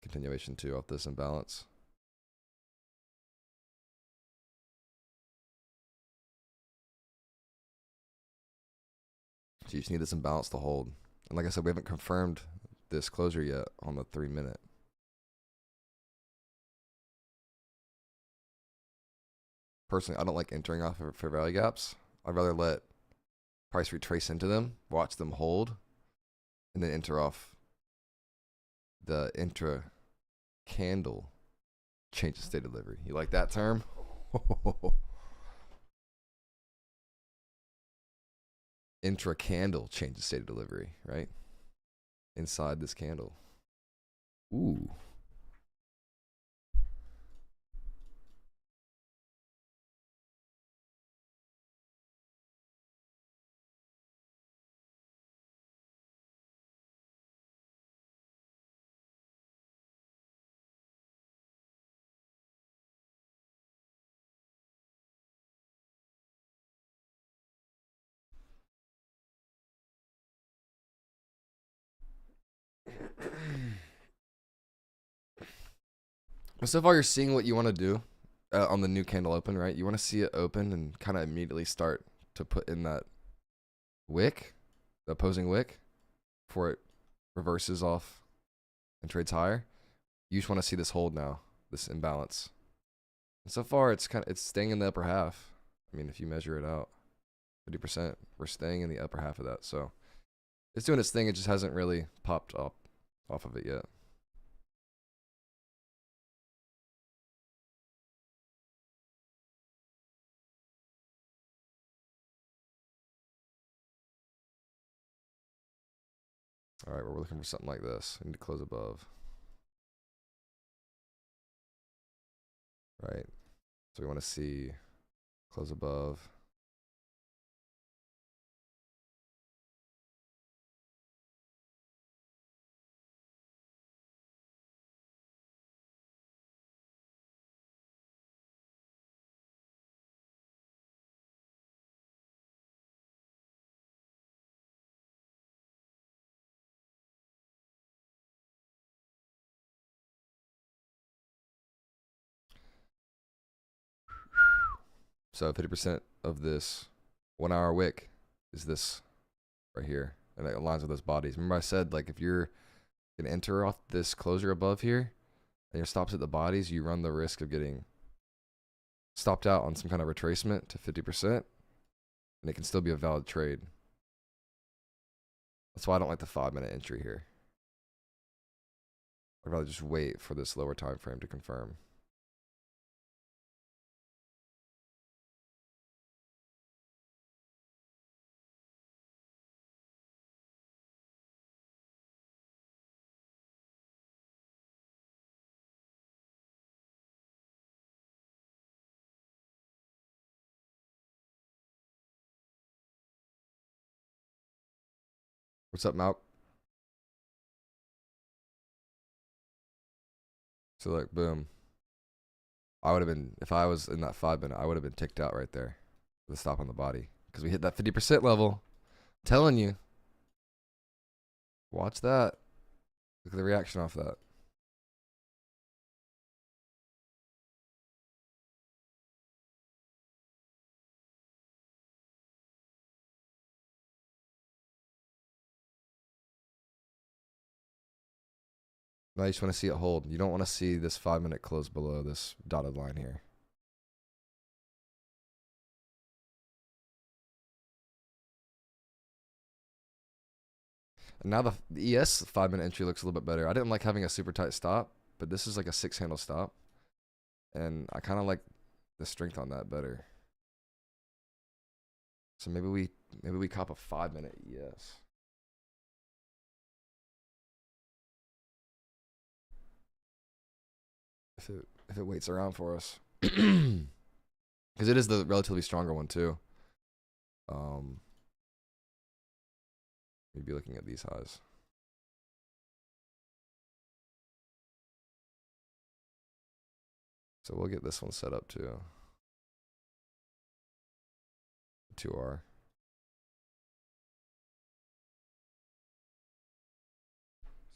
continuation too off this imbalance. So you just need this imbalance to hold. And like I said, we haven't confirmed this closure yet on the 3-minute. Personally, I don't like entering off of fair value gaps. I'd rather let price retrace into them, watch them hold, and then enter off the intra candle change of state delivery. You like that term? Intra candle change of state of delivery, right? Inside this candle. Ooh. So far, you're seeing what you want to do on the new candle open, right? You want to see it open and kind of immediately start to put in that wick, the opposing wick, before it reverses off and trades higher. You just want to see this hold now, this imbalance. And so far, it's staying in the upper half. I mean, if you measure it out, 50%, we're staying in the upper half of that. So it's doing its thing. It just hasn't really popped up off of it yet. All right, we're looking for something like this. I need to close above. Right. So we want to see close above. So 50% of this 1 hour wick is this right here. And it aligns with those bodies. Remember I said, like, if you're going to enter off this closure above here and your stops at the bodies, you run the risk of getting stopped out on some kind of retracement to 50%. And it can still be a valid trade. That's why I don't like the 5-minute entry here. I'd rather just wait for this lower time frame to confirm. What's up, Malk? So like, boom. I would have been, if I was in that 5-minute, I would have been ticked out right there with a stop on the body. Because we hit that 50% level. I'm telling you. Watch that. Look at the reaction off that. Now you just want to see it hold. You don't want to see this 5-minute close below this dotted line here. And now the ES 5-minute entry looks a little bit better. I didn't like having a super tight stop, but this is like a 6-handle stop. And I kind of like the strength on that better. So maybe we cop a 5-minute ES. If it waits around for us. Because it is the relatively stronger one too. We'd be looking at these highs. So we'll get this one set up too. 2R.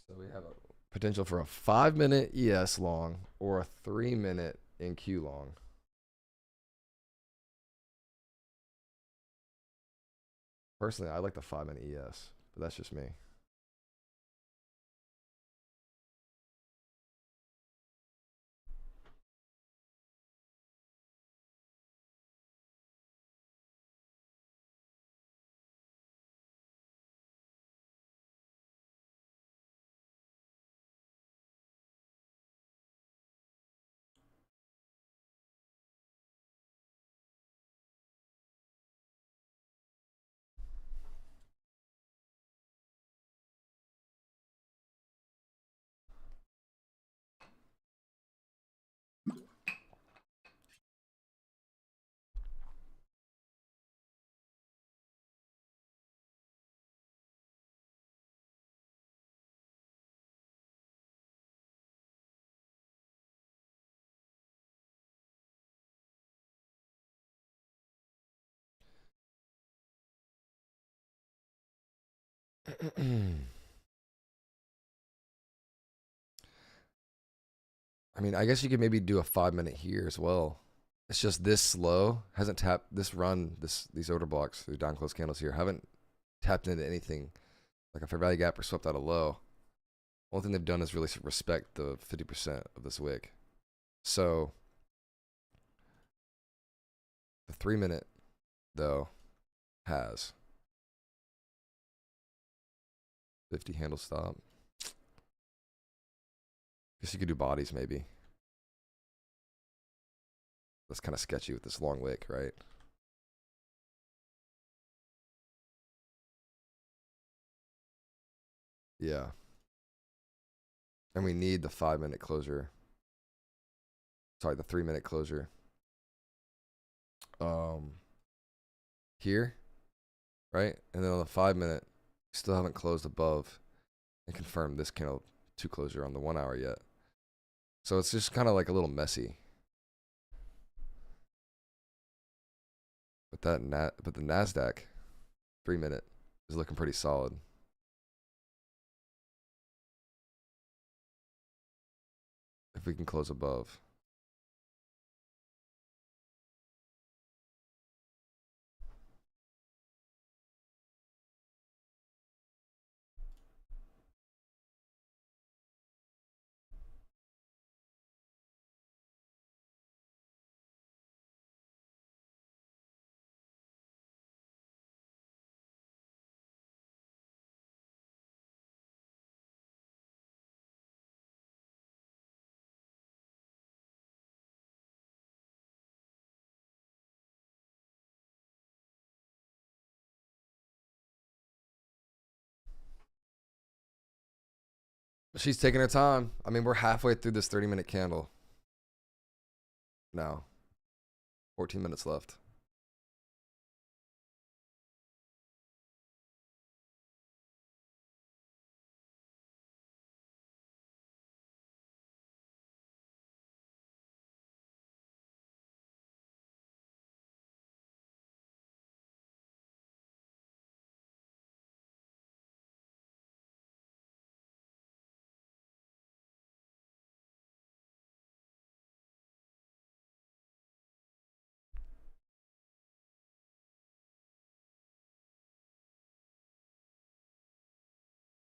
So we have a potential for a 5-minute ES long or a 3-minute NQ long. Personally, I like the 5-minute ES, but that's just me. I mean, I guess you could maybe do a 5-minute here as well. It's just this slow, hasn't tapped this run, these order blocks through down close candles here haven't tapped into anything like a fair value gap or swept out a low. Only thing they've done is really respect the 50% of this wick. So the 3-minute though has 50 handle stop. Guess you could do bodies maybe. That's kind of sketchy with this long wick, right? Yeah. And we need the 5-minute closure. Sorry, the 3-minute closure. Here, right? And then on the 5-minute, still haven't closed above and confirmed this candle 2 closure on the 1 hour yet. So it's just kind of like a little messy. But the NASDAQ 3-minute is looking pretty solid. If we can close above. She's taking her time. I mean, we're halfway through this 30-minute candle. Now, 14 minutes left.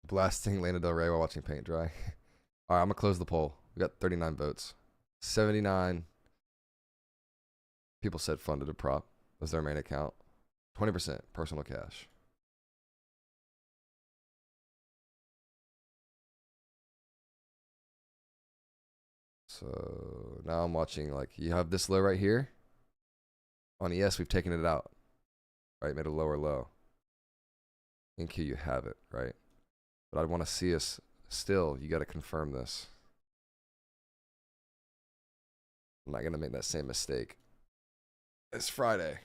Blasting Lana Del Rey while watching paint dry. All right, I'm going to close the poll. We got 39 votes. 79 people said funded a prop was their main account. 20% personal cash. So now I'm watching, like, you have this low right here. On ES, we've taken it out. Right, made a lower low. In Q, you have it, right? But I want to see us still. You got to confirm this. I'm not going to make that same mistake. It's Friday.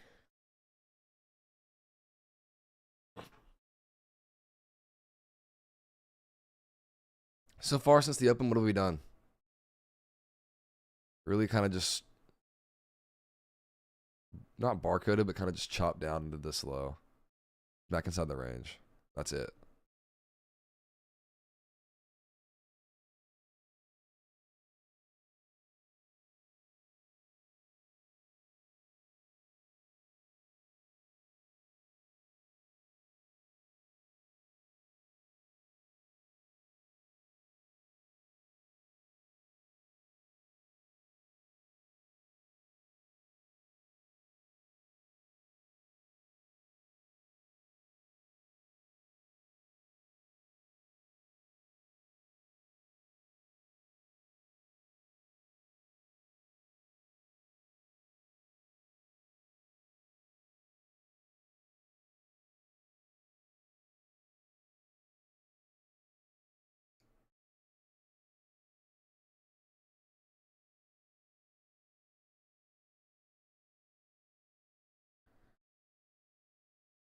So far since the open, what have we done? Really kind of just, not barcoded, but kind of just chopped down into this low. Back inside the range. That's it.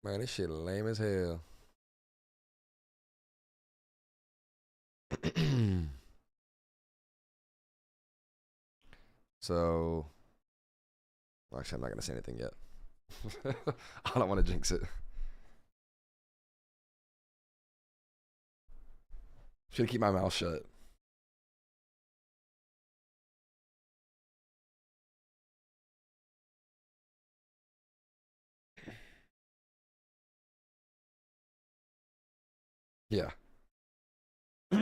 Man, this shit lame as hell. So, actually, I'm not gonna say anything yet. I don't want to jinx it. Should keep my mouth shut. Yeah. I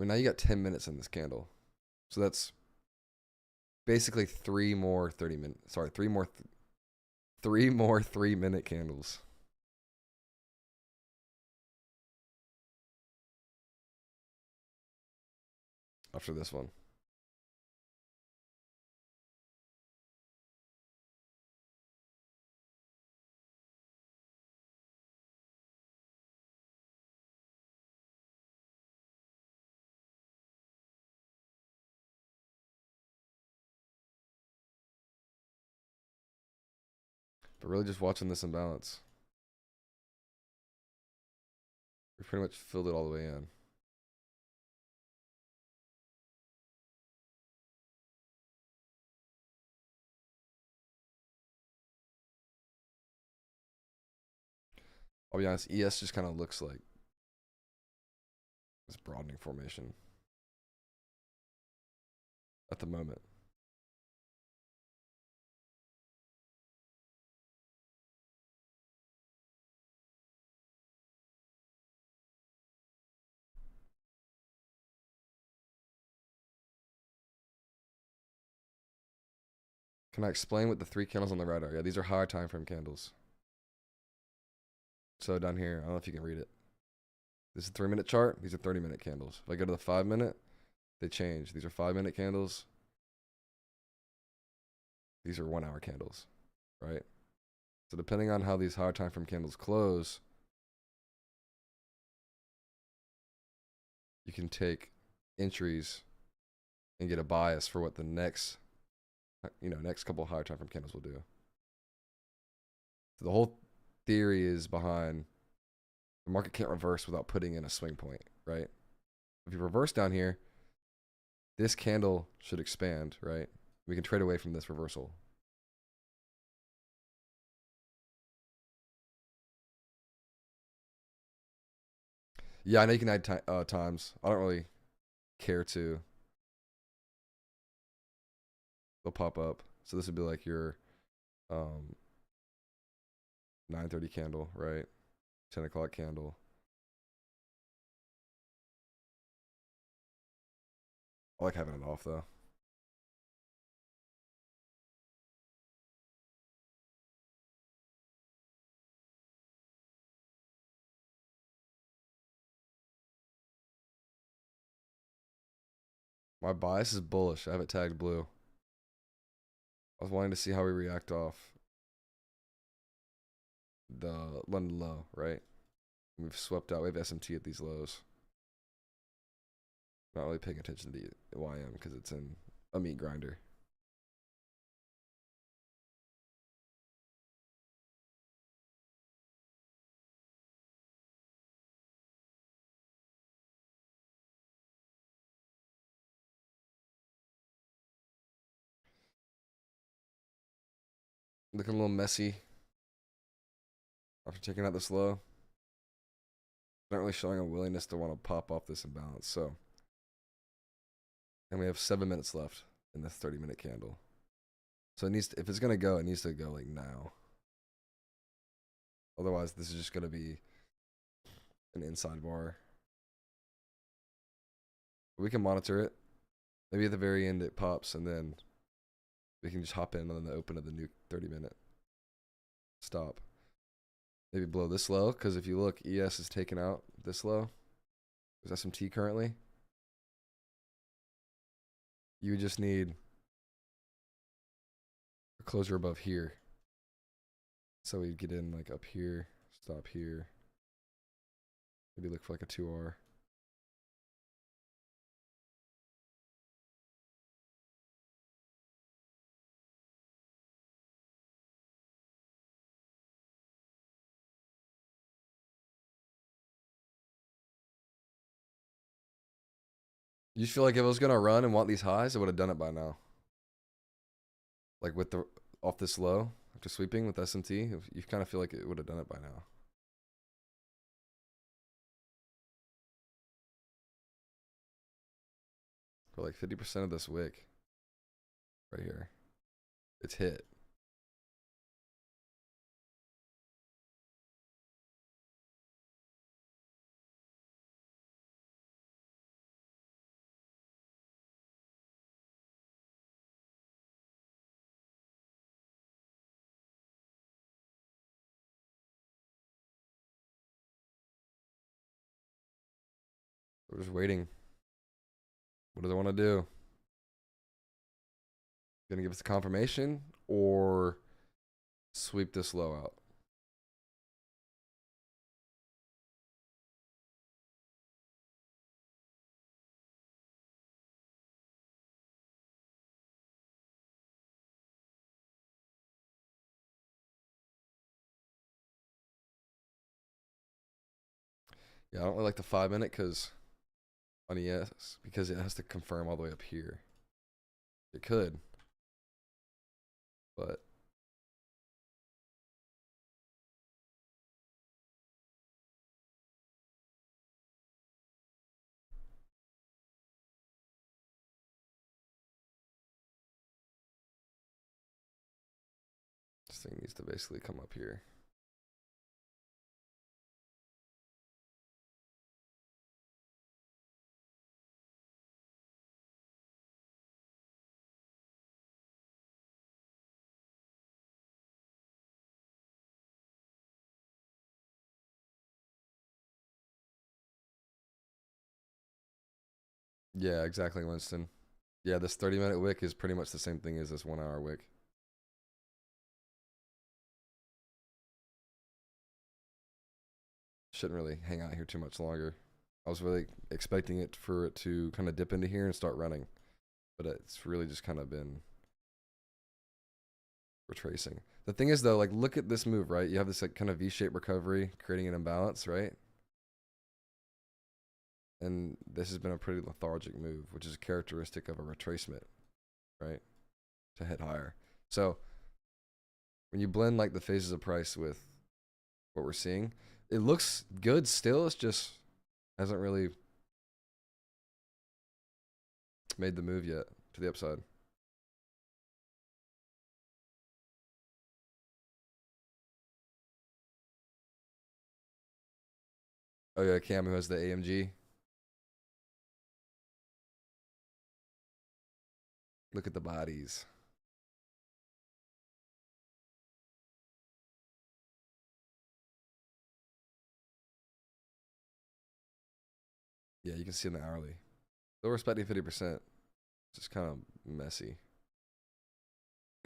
mean, now you got 10 minutes in this candle. So that's basically three more 30-minute. Sorry, three more 3-minute candles. After this one. But really just watching this imbalance. We pretty much filled it all the way in. I'll be honest, ES just kind of looks like this broadening formation at the moment. Can I explain what the 3 candles on the right are? Yeah, these are higher time frame candles. So down here, I don't know if you can read it. This is a 3-minute chart. These are 30-minute candles. If I go to the 5-minute, they change. These are 5-minute candles. These are 1-hour candles, right? So depending on how these higher time frame candles close, you can take entries and get a bias for what the next couple of higher time frame candles will do. So the whole theory is behind the market can't reverse without putting in a swing point, right? If you reverse down here, this candle should expand, right? We can trade away from this reversal. Yeah, I know you can add times. I don't really care to. They'll pop up. So this would be like your 9:30 candle, right? 10 o'clock candle. I like having it off though. My bias is bullish. I have it tagged blue. I was wanting to see how we react off the London low, right? We've swept out. We have SMT at these lows. Not really paying attention to the YM because it's in a meat grinder. Looking a little messy after taking out this low. Not really showing a willingness to want to pop off this imbalance. So, and we have 7 minutes left in this 30-minute candle. So it needs to, if it's gonna go, it needs to go like now. Otherwise, this is just gonna be an inside bar. We can monitor it. Maybe at the very end it pops, and then we can just hop in on the open of the new 30-minute. Stop. Maybe blow this low, because if you look, ES is taken out this low. There's SMT currently. You would just need a closure above here. So we'd get in like up here, stop here. Maybe look for like a 2R. You feel like if it was gonna run and want these highs, it would have done it by now. Like with the off this low after sweeping with S&T, you kind of feel like it would have done it by now. For like 50% of this wick right here, it's hit. We're just waiting. What do they want to do? Gonna give us a confirmation or sweep this low out? Yeah, I don't really like the 5 minute because on ES because it has to confirm all the way up here. It could, but this thing needs to basically come up here. Yeah, exactly, Winston. Yeah, this 30-minute wick is pretty much the same thing as this 1 hour wick. Shouldn't really hang out here too much longer. I was really expecting it for it to kind of dip into here and start running, but it's really just kind of been retracing. The thing is though, like look at this move, right? You have this like kind of V-shaped recovery, creating an imbalance, right? And this has been a pretty lethargic move, which is characteristic of a retracement, right? To hit higher. So when you blend like the phases of price with what we're seeing, it looks good still. It's just hasn't really made the move yet to the upside. Oh yeah, Cam who has the AMG. Look at the bodies. Yeah, you can see in the hourly. Still respecting 50%. Just kind of messy.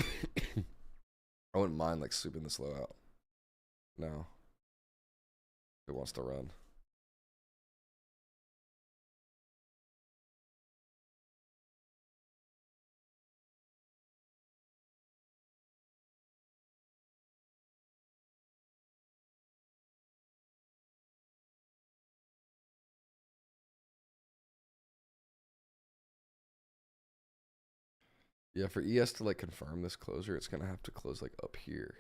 I wouldn't mind like sweeping this low out. No. If it wants to run. Yeah, for ES to like confirm this closure, it's gonna have to close like up here.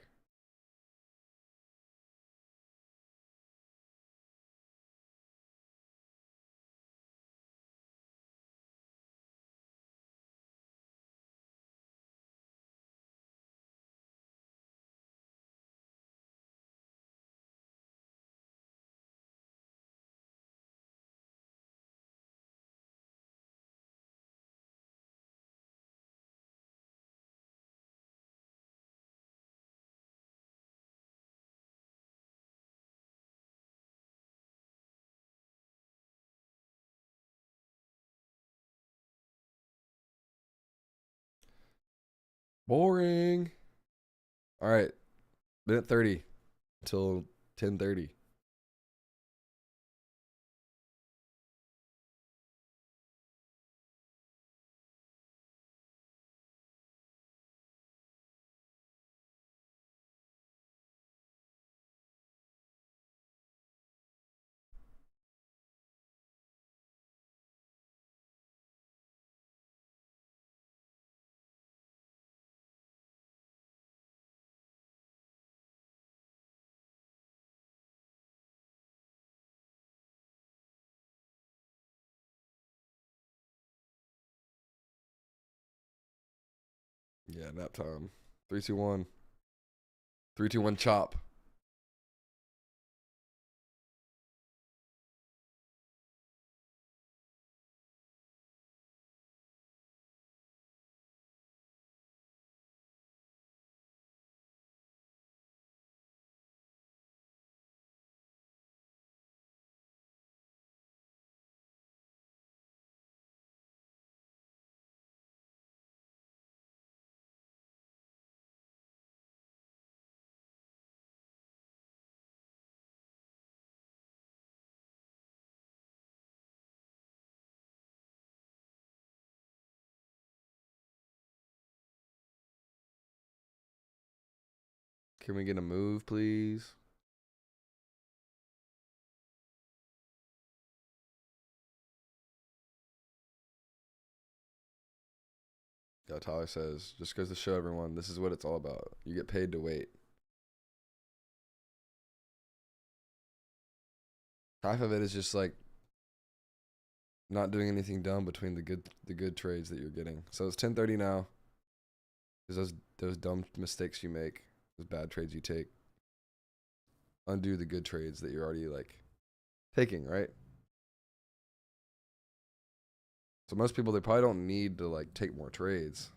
Boring. All right, minute 30 until 10:30. Yeah, nap time. 3, 2, 1. 3, 2, 1, chop. Can we get a move, please? Yeah, Tyler says, just goes to show everyone this is what it's all about. You get paid to wait. Half of it is just like not doing anything dumb between the good trades that you're getting. So it's 10:30 now. Because those dumb mistakes you make, those bad trades you take, undo the good trades that you're already like taking, right? So most people, they probably don't need to like take more trades.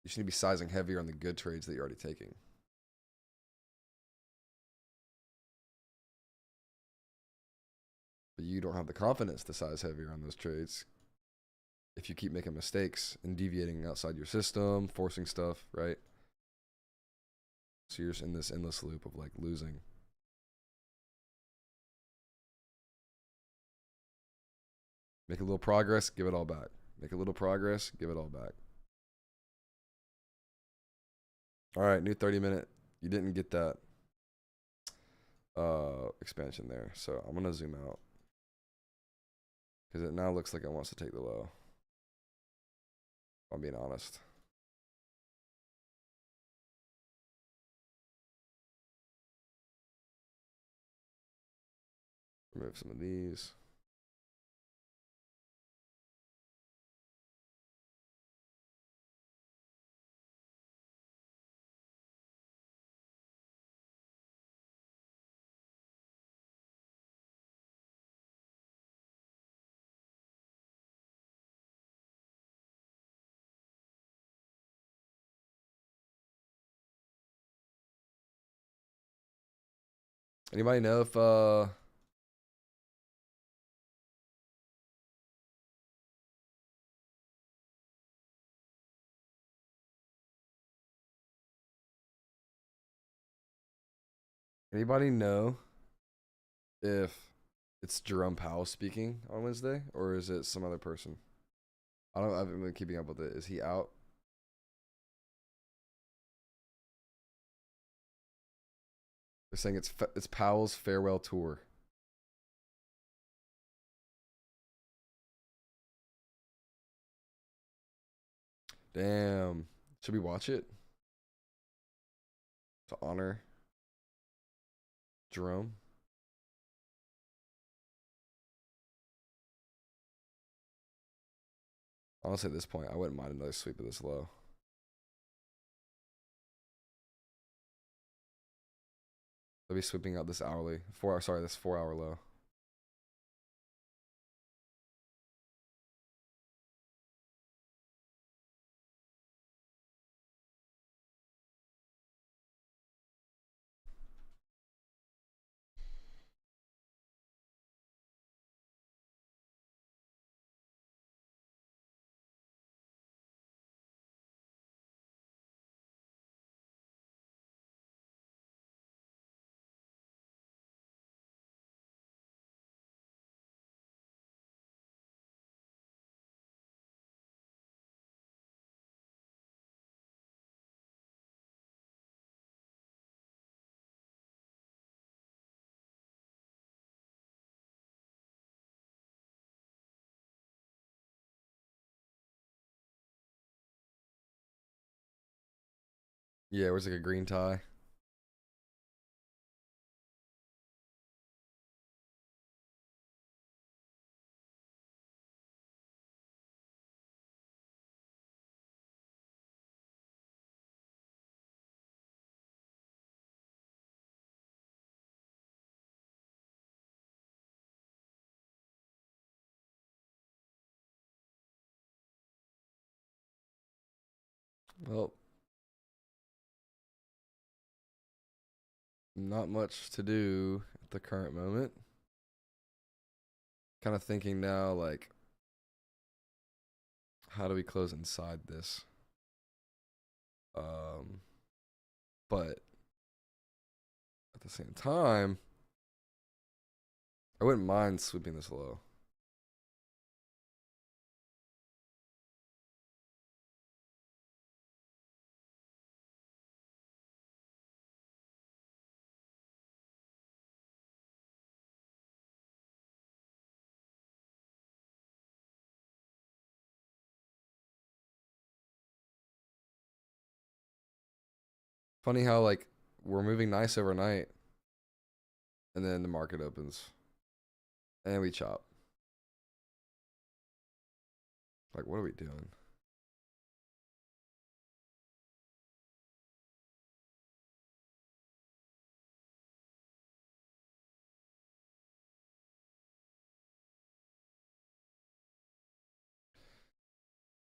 You should be sizing heavier on the good trades that you're already taking. But you don't have the confidence to size heavier on those trades if you keep making mistakes and deviating outside your system, forcing stuff, right? So you're just in this endless loop of like losing. Make a little progress, give it all back. Make a little progress, give it all back. All right, new 30-minute. You didn't get that expansion there. So I'm going to zoom out. Because it now looks like it wants to take the low. If I'm being honest. Remove some of these. Anybody know if anybody know if it's Jerome Powell speaking on Wednesday or is it some other person? I haven't been keeping up with it. Is he out? They're saying it's Powell's farewell tour. Damn. Should we watch it to honor Jerome? Honestly, at this point, I wouldn't mind another sweep of this low. They'll be sweeping out this hourly, this 4-hour low. Yeah, where's like a green tie? Well, not much to do at the current moment. Kind of thinking now, like, how do we close inside this? But at the same time, I wouldn't mind sweeping this low. Funny how like we're moving nice overnight, and then the market opens, and we chop. Like, what are we doing?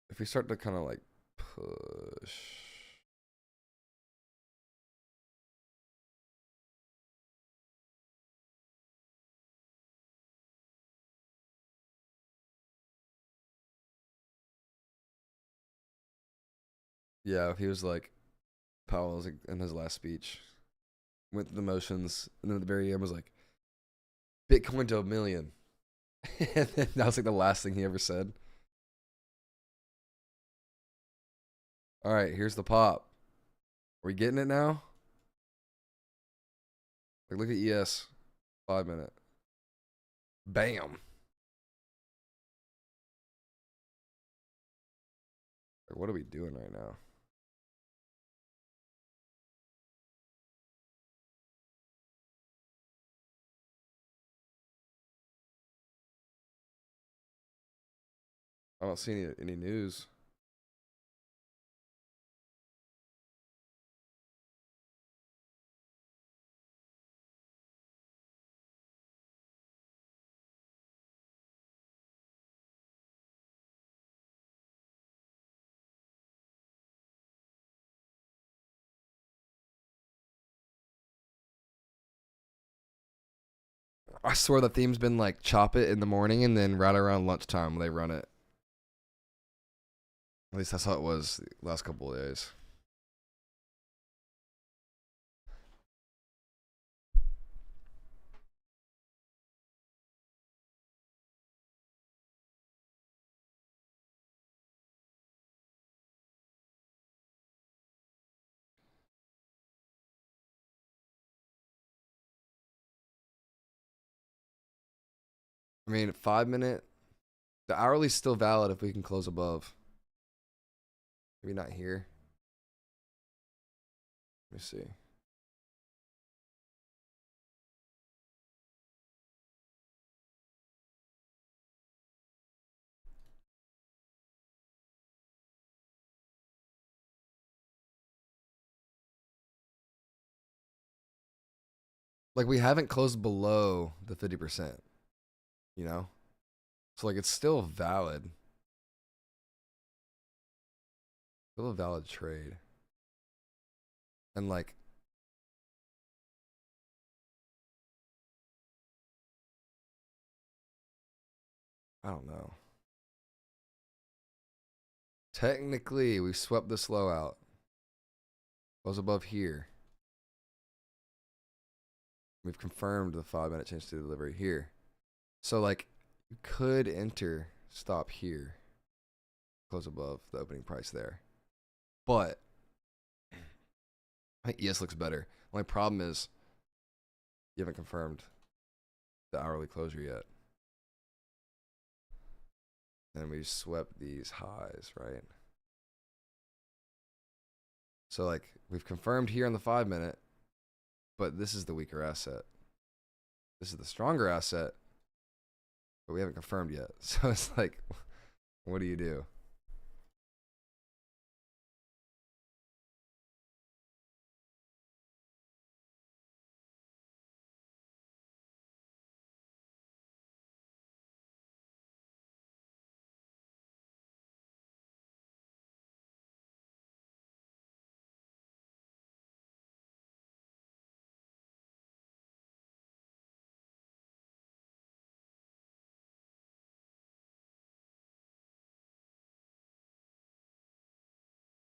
If we start to kind of like push, yeah, if he was like Powell was like, in his last speech, went through the motions, and then at the very end was like, Bitcoin to 1 million. And then that was like the last thing he ever said. All right, here's the pop. Are we getting it now? Like, look at ES, 5 minute. Bam. Like, what are we doing right now? I don't see any news. I swear the theme's been like chop it in the morning and then right around lunchtime they run it. At least that's how it was the last couple of days. I mean, 5 minute. The hourly's still valid if we can close above. Maybe not here. Let me see. Like we haven't closed below the 50%, you know? So like it's still valid. Still a valid trade. And like I don't know. Technically, we swept the slow out. Close above here. We've confirmed the 5 minute change to delivery here. So like you could enter stop here. Close above the opening price there. But I think ES looks better. Only problem is you haven't confirmed the hourly closure yet. And we swept these highs, right? So like we've confirmed here on the 5 minute, but this is the weaker asset. This is the stronger asset, but we haven't confirmed yet. So it's like, what do you do?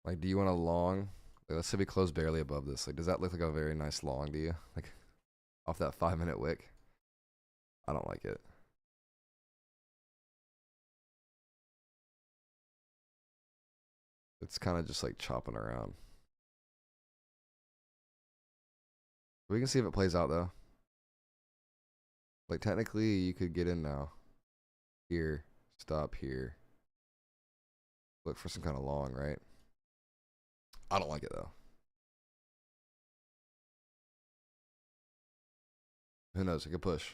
Like, do you want a long? Like, let's say we close barely above this. Like, does that look like a very nice long to you? Like, off that 5-minute wick? I don't like it. It's kind of just like chopping around. We can see if it plays out though. Like technically you could get in now. Here, stop here. Look for some kind of long, right? I don't like it though. Who knows? It could push.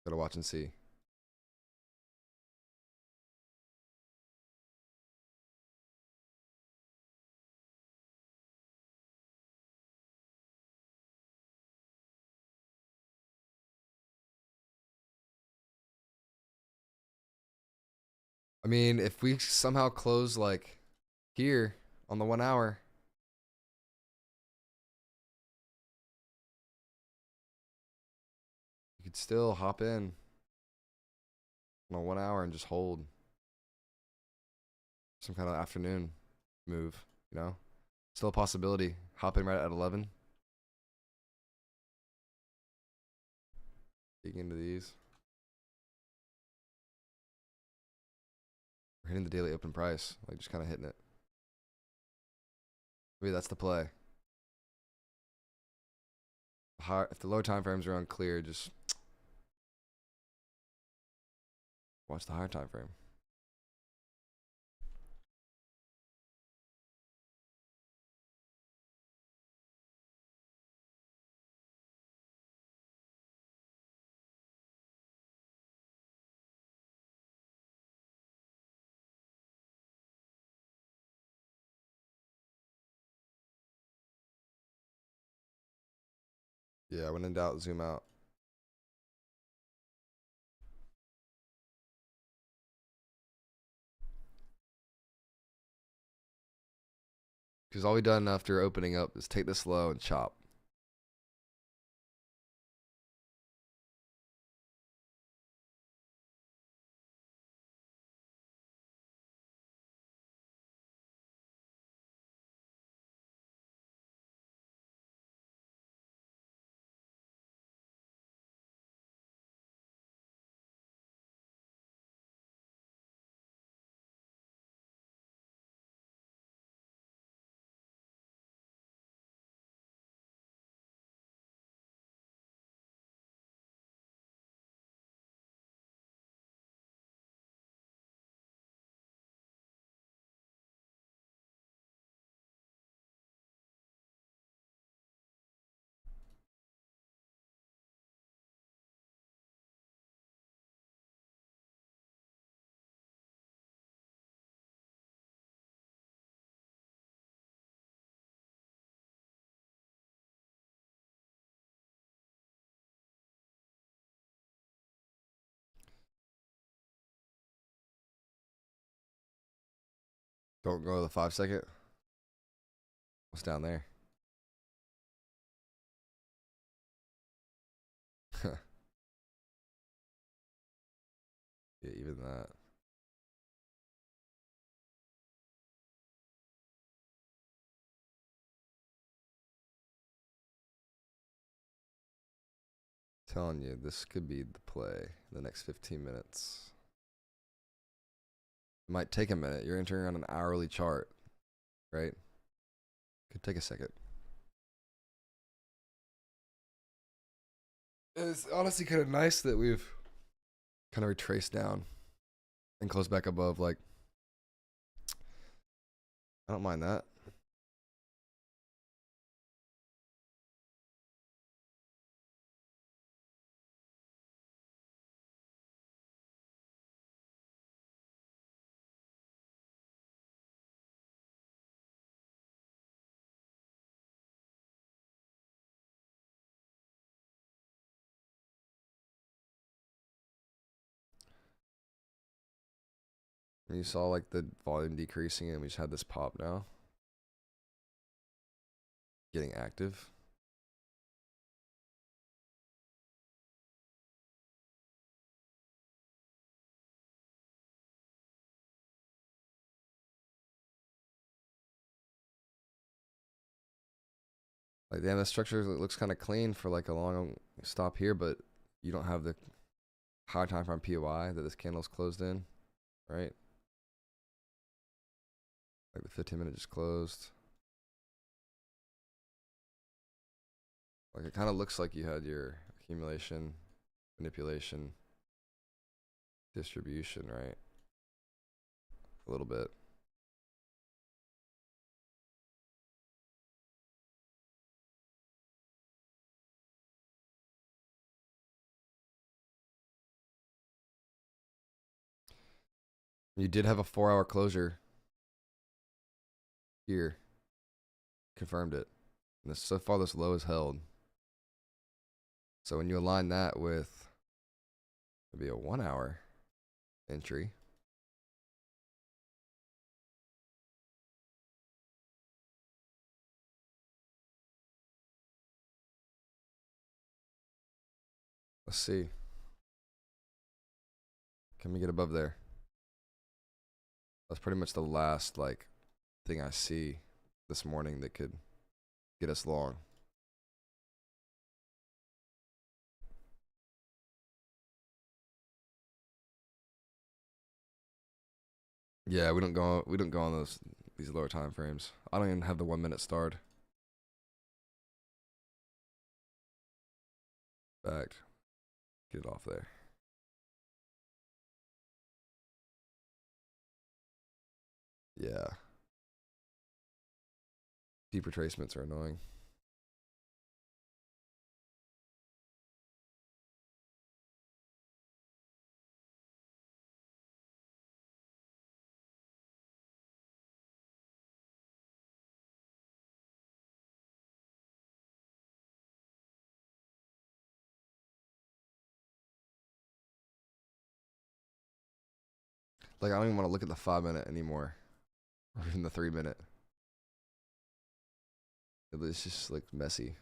Gotta watch and see. I mean, if we somehow close like here on the 1 hour, you could still hop in on 1 hour and just hold some kind of afternoon move, you know? Still a possibility. Hop in right at 11. Dig into these. We're hitting the daily open price, like just kind of hitting it. Maybe that's the play. If the lower time frames are unclear, just watch the higher time frame. Yeah, when in doubt, zoom out. Because all we done after opening up is take this low and chop. Don't go to the 5-second. What's down there? Yeah, even that. Telling you, this could be the play in the next 15 minutes. It might take a minute. You're entering on an hourly chart, right? Could take a second. It's honestly kind of nice that we've kind of retraced down and closed back above. Like, I don't mind that. And you saw like the volume decreasing and we just had this pop now. Getting active. Like, damn, the structure looks kind of clean for like a long stop here, but you don't have the high time frame POI that this candle's closed in, right? Like the 15-minute just closed. Like it kind of looks like you had your accumulation, manipulation, distribution, right? A little bit. You did have a 4-hour closure here. Confirmed it. And this, so far this low is held. So when you align that with maybe a 1-hour entry, let's see. Can we get above there? That's pretty much the last like thing I see this morning that could get us long. Yeah, we don't go on these lower time frames. I don't even have the 1-minute starred. Back. Get it off there. Yeah. Deep retracements are annoying. Like I don't even want to look at the 5-minute anymore. Or even the 3-minute. It's just like messy.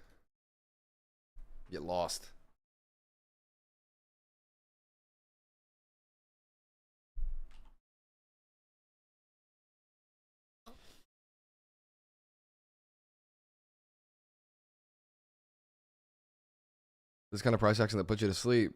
Get lost. This kind of price action that puts you to sleep.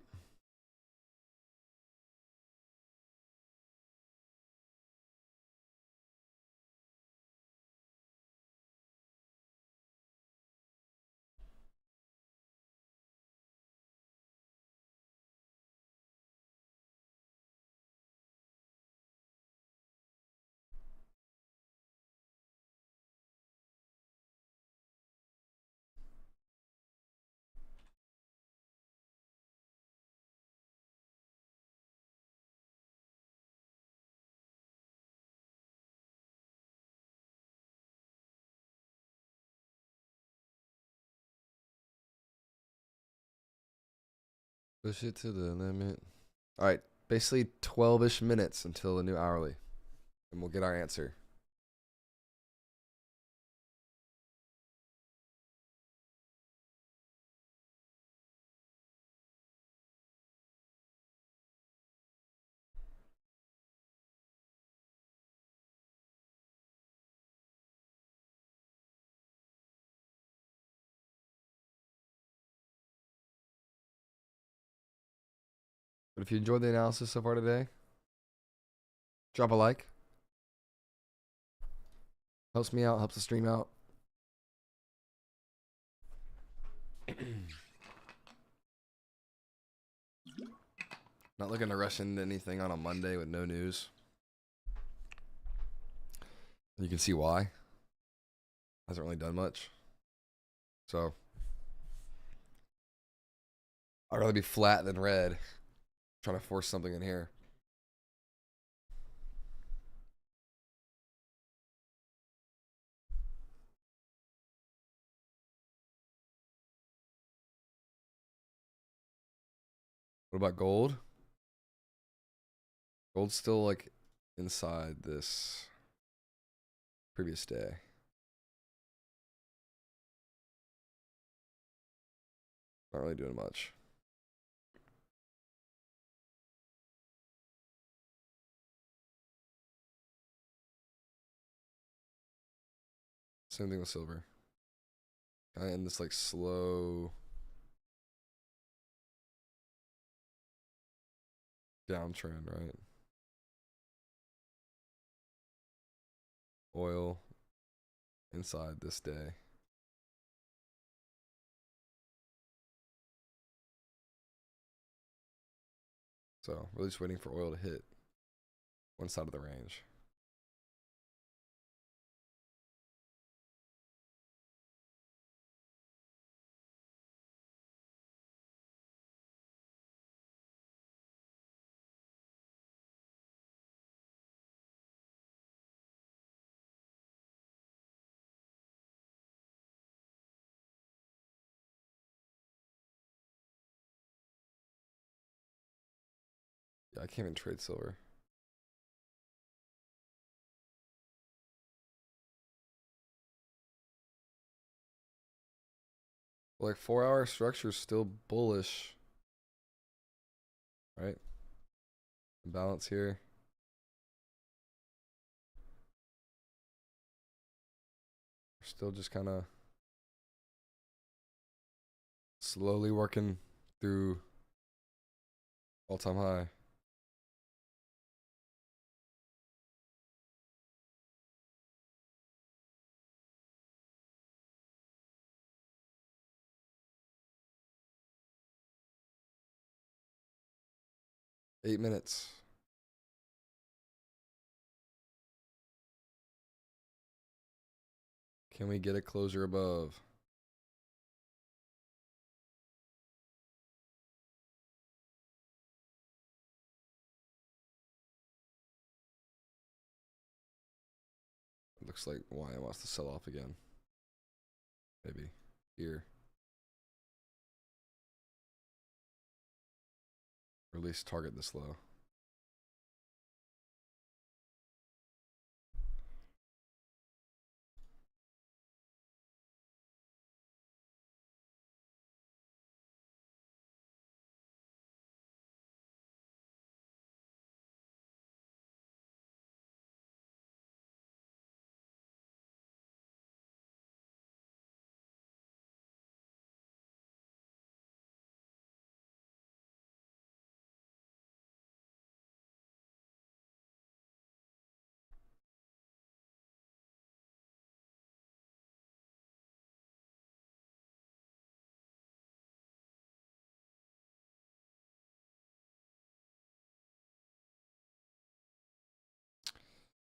Push it to the limit. All right, basically 12-ish minutes until the new hourly, and we'll get our answer. But if you enjoyed the analysis so far today, drop a like. Helps me out, helps the stream out. Not looking to rush into anything on a Monday with no news. You can see why. Hasn't really done much. So I'd rather be flat than red. Trying to force something in here. What about gold? Gold's still like inside this previous day. Not really doing much. Same thing with silver. Kind of in this like slow downtrend, right? Oil inside this day. So really just waiting for oil to hit one side of the range. Yeah, I can't even trade silver. Like 4-hour structure is still bullish, right? Balance here. We're still just kind of slowly working through all-time high. Eight minutes. Can we get a closure above? Looks like YM wants to sell off again. Maybe here. Or at least target this low.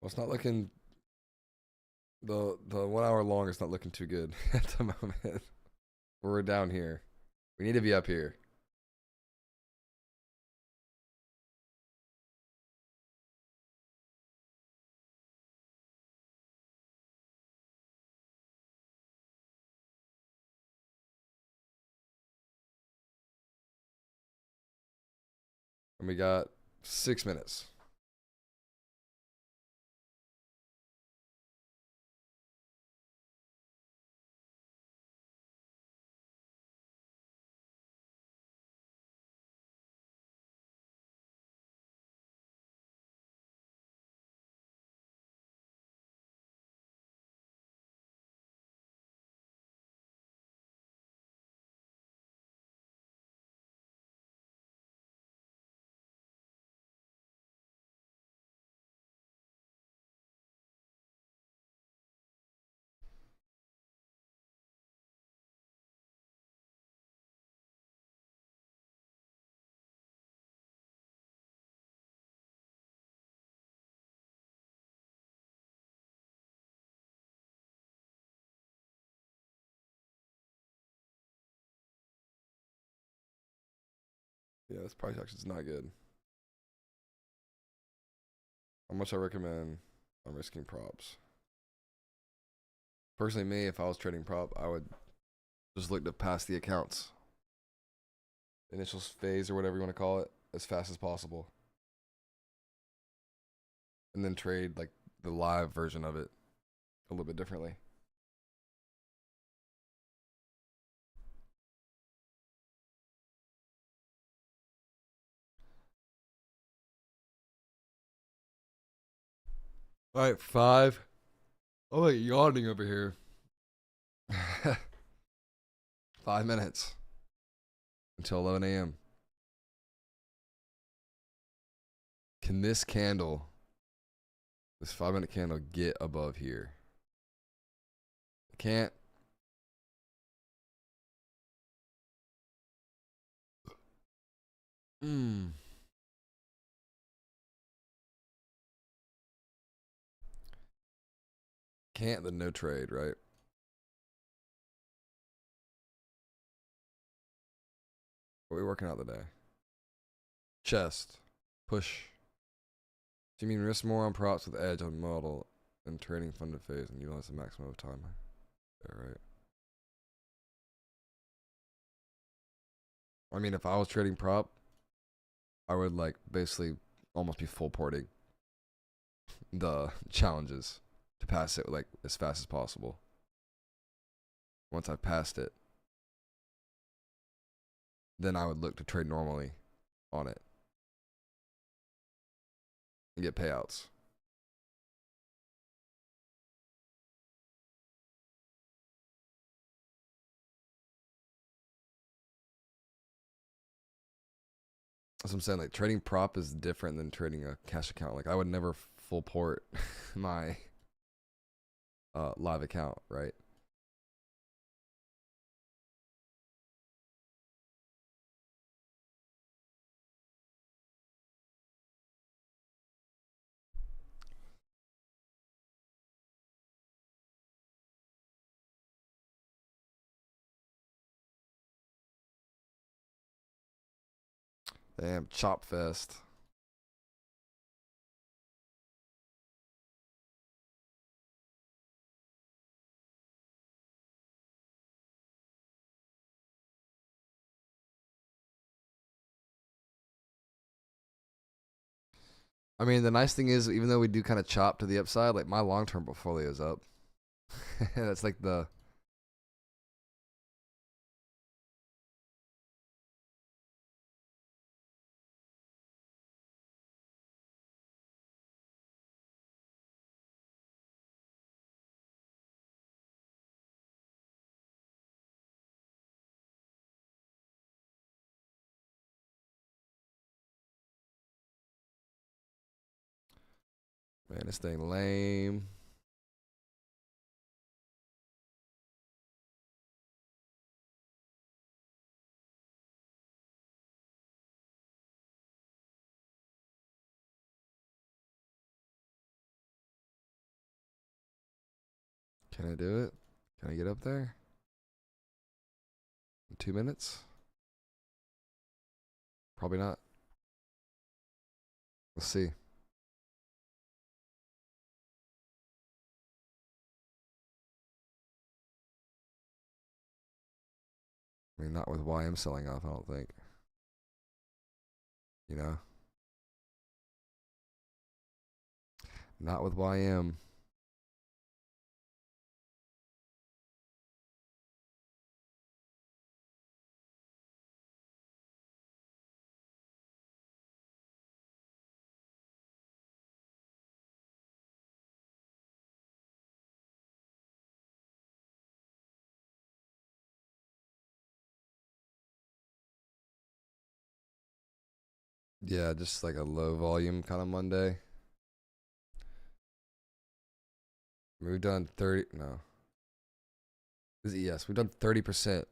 Well, it's not looking. The 1 hour long is not looking too good at the moment. We're down here. We need to be up here. And we got 6 minutes. Yeah, this price action is not good. How much I recommend on risking props? Personally, me, if I was trading prop, I would just look to pass the accounts. Initial phase or whatever you want to call it, as fast as possible. and then trade like the live version of it a little bit differently. All right, 5. Oh, like yawning over here. 5 minutes until 11 a.m. Can this candle, this 5-minute candle, get above here? It can't. Can't, then no trade, right? What are we working out today? Chest. Push. Do you mean risk more on props with edge on model and trading funded phase and utilize the maximum of time? Yeah, right. I mean, if I was trading prop, I would like basically almost be full porting the challenges to pass it like as fast as possible. Once I've passed it, then I would look to trade normally on it and get payouts. That's what I'm saying. Like trading prop is different than trading a cash account. Like I would never full port my live account, right? Damn, chop fest. I mean, the nice thing is, even though we do kind of chop to the upside, like my long term portfolio is up. That's like the. Man, this thing lame. Can I do it? Can I get up there? In 2 minutes? Probably not. Let's see. I mean, not with YM selling off, I don't think. You know? Not with YM. Yeah, just like a low volume kind of Monday. We've done 30. No. Yes, we've done 30%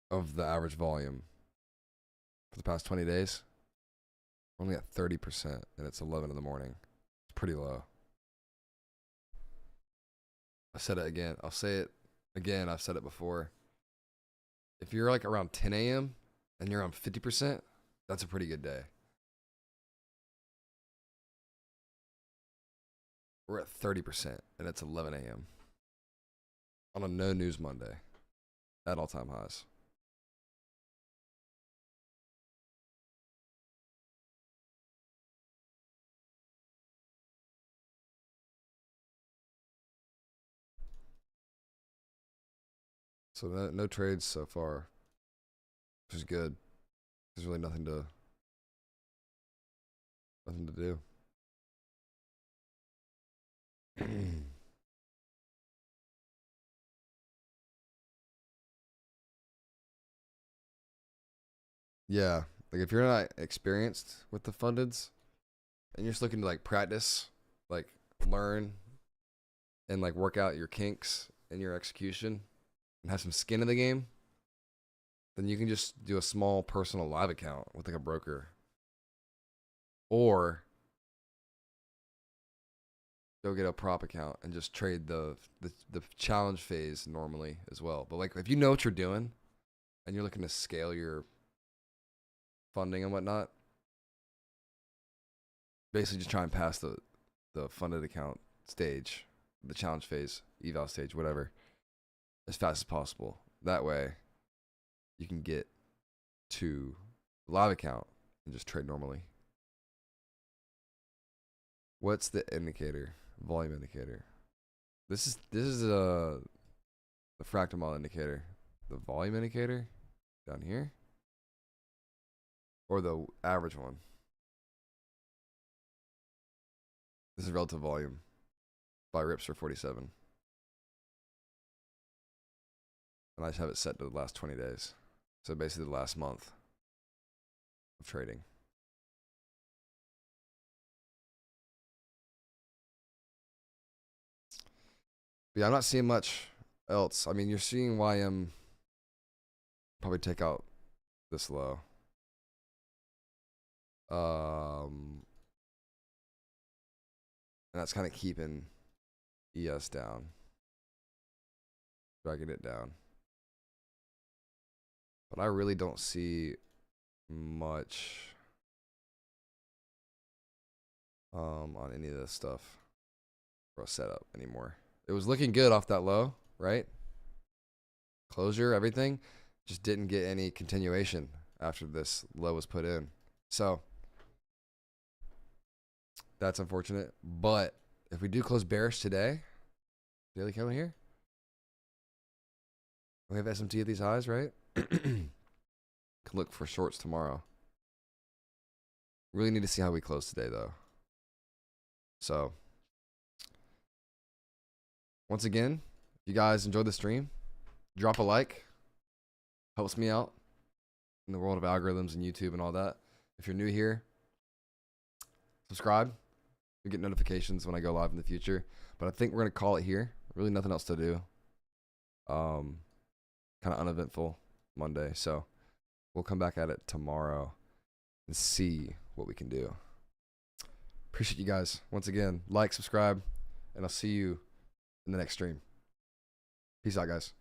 of the average volume for the past 20 days. We're only at 30%, and it's 11 in the morning. It's pretty low. I said it again. I'll say it again. I've said it before. If you're like around 10 a.m. and you're on 50%, that's a pretty good day. We're at 30%, and it's 11 a.m. on a no news Monday at all time highs. So no trades so far, which is good. There's really nothing to do. Yeah, like if you're not experienced with the fundeds and you're just looking to like practice, like learn and like work out your kinks and your execution and have some skin in the game, then you can just do a small personal live account with like a broker. Or go get a prop account and just trade the challenge phase normally as well. But like if you know what you're doing and you're looking to scale your funding and whatnot, basically just try and pass the funded account stage, the challenge phase, eval stage, whatever, as fast as possible. That way you can get to the live account and just trade normally. What's the indicator? Volume indicator. This is the fractal model indicator. The volume indicator down here, or the average one. This is relative volume by Rips for 47. And I just have it set to the last 20 days. So basically the last month of trading. But yeah, I'm not seeing much else. I mean, you're seeing YM probably take out this low. And that's kind of keeping ES down, dragging it down. But I really don't see much on any of this stuff for a setup anymore. It was looking good off that low, right? Closure, everything. Just didn't get any continuation after this low was put in. So that's unfortunate. But if we do close bearish today, daily candle here, we have SMT at these highs, right? Can look for shorts tomorrow. Really need to see how we close today, though. So once again, if you guys enjoyed the stream, drop a like. Helps me out in the world of algorithms and YouTube and all that. If you're new here, subscribe. You get notifications when I go live in the future. But I think we're going to call it here. Really nothing else to do. Kind of uneventful Monday. So we'll come back at it tomorrow and see what we can do. Appreciate you guys. Once again, like, subscribe, and I'll see you in the next stream. Peace out, guys.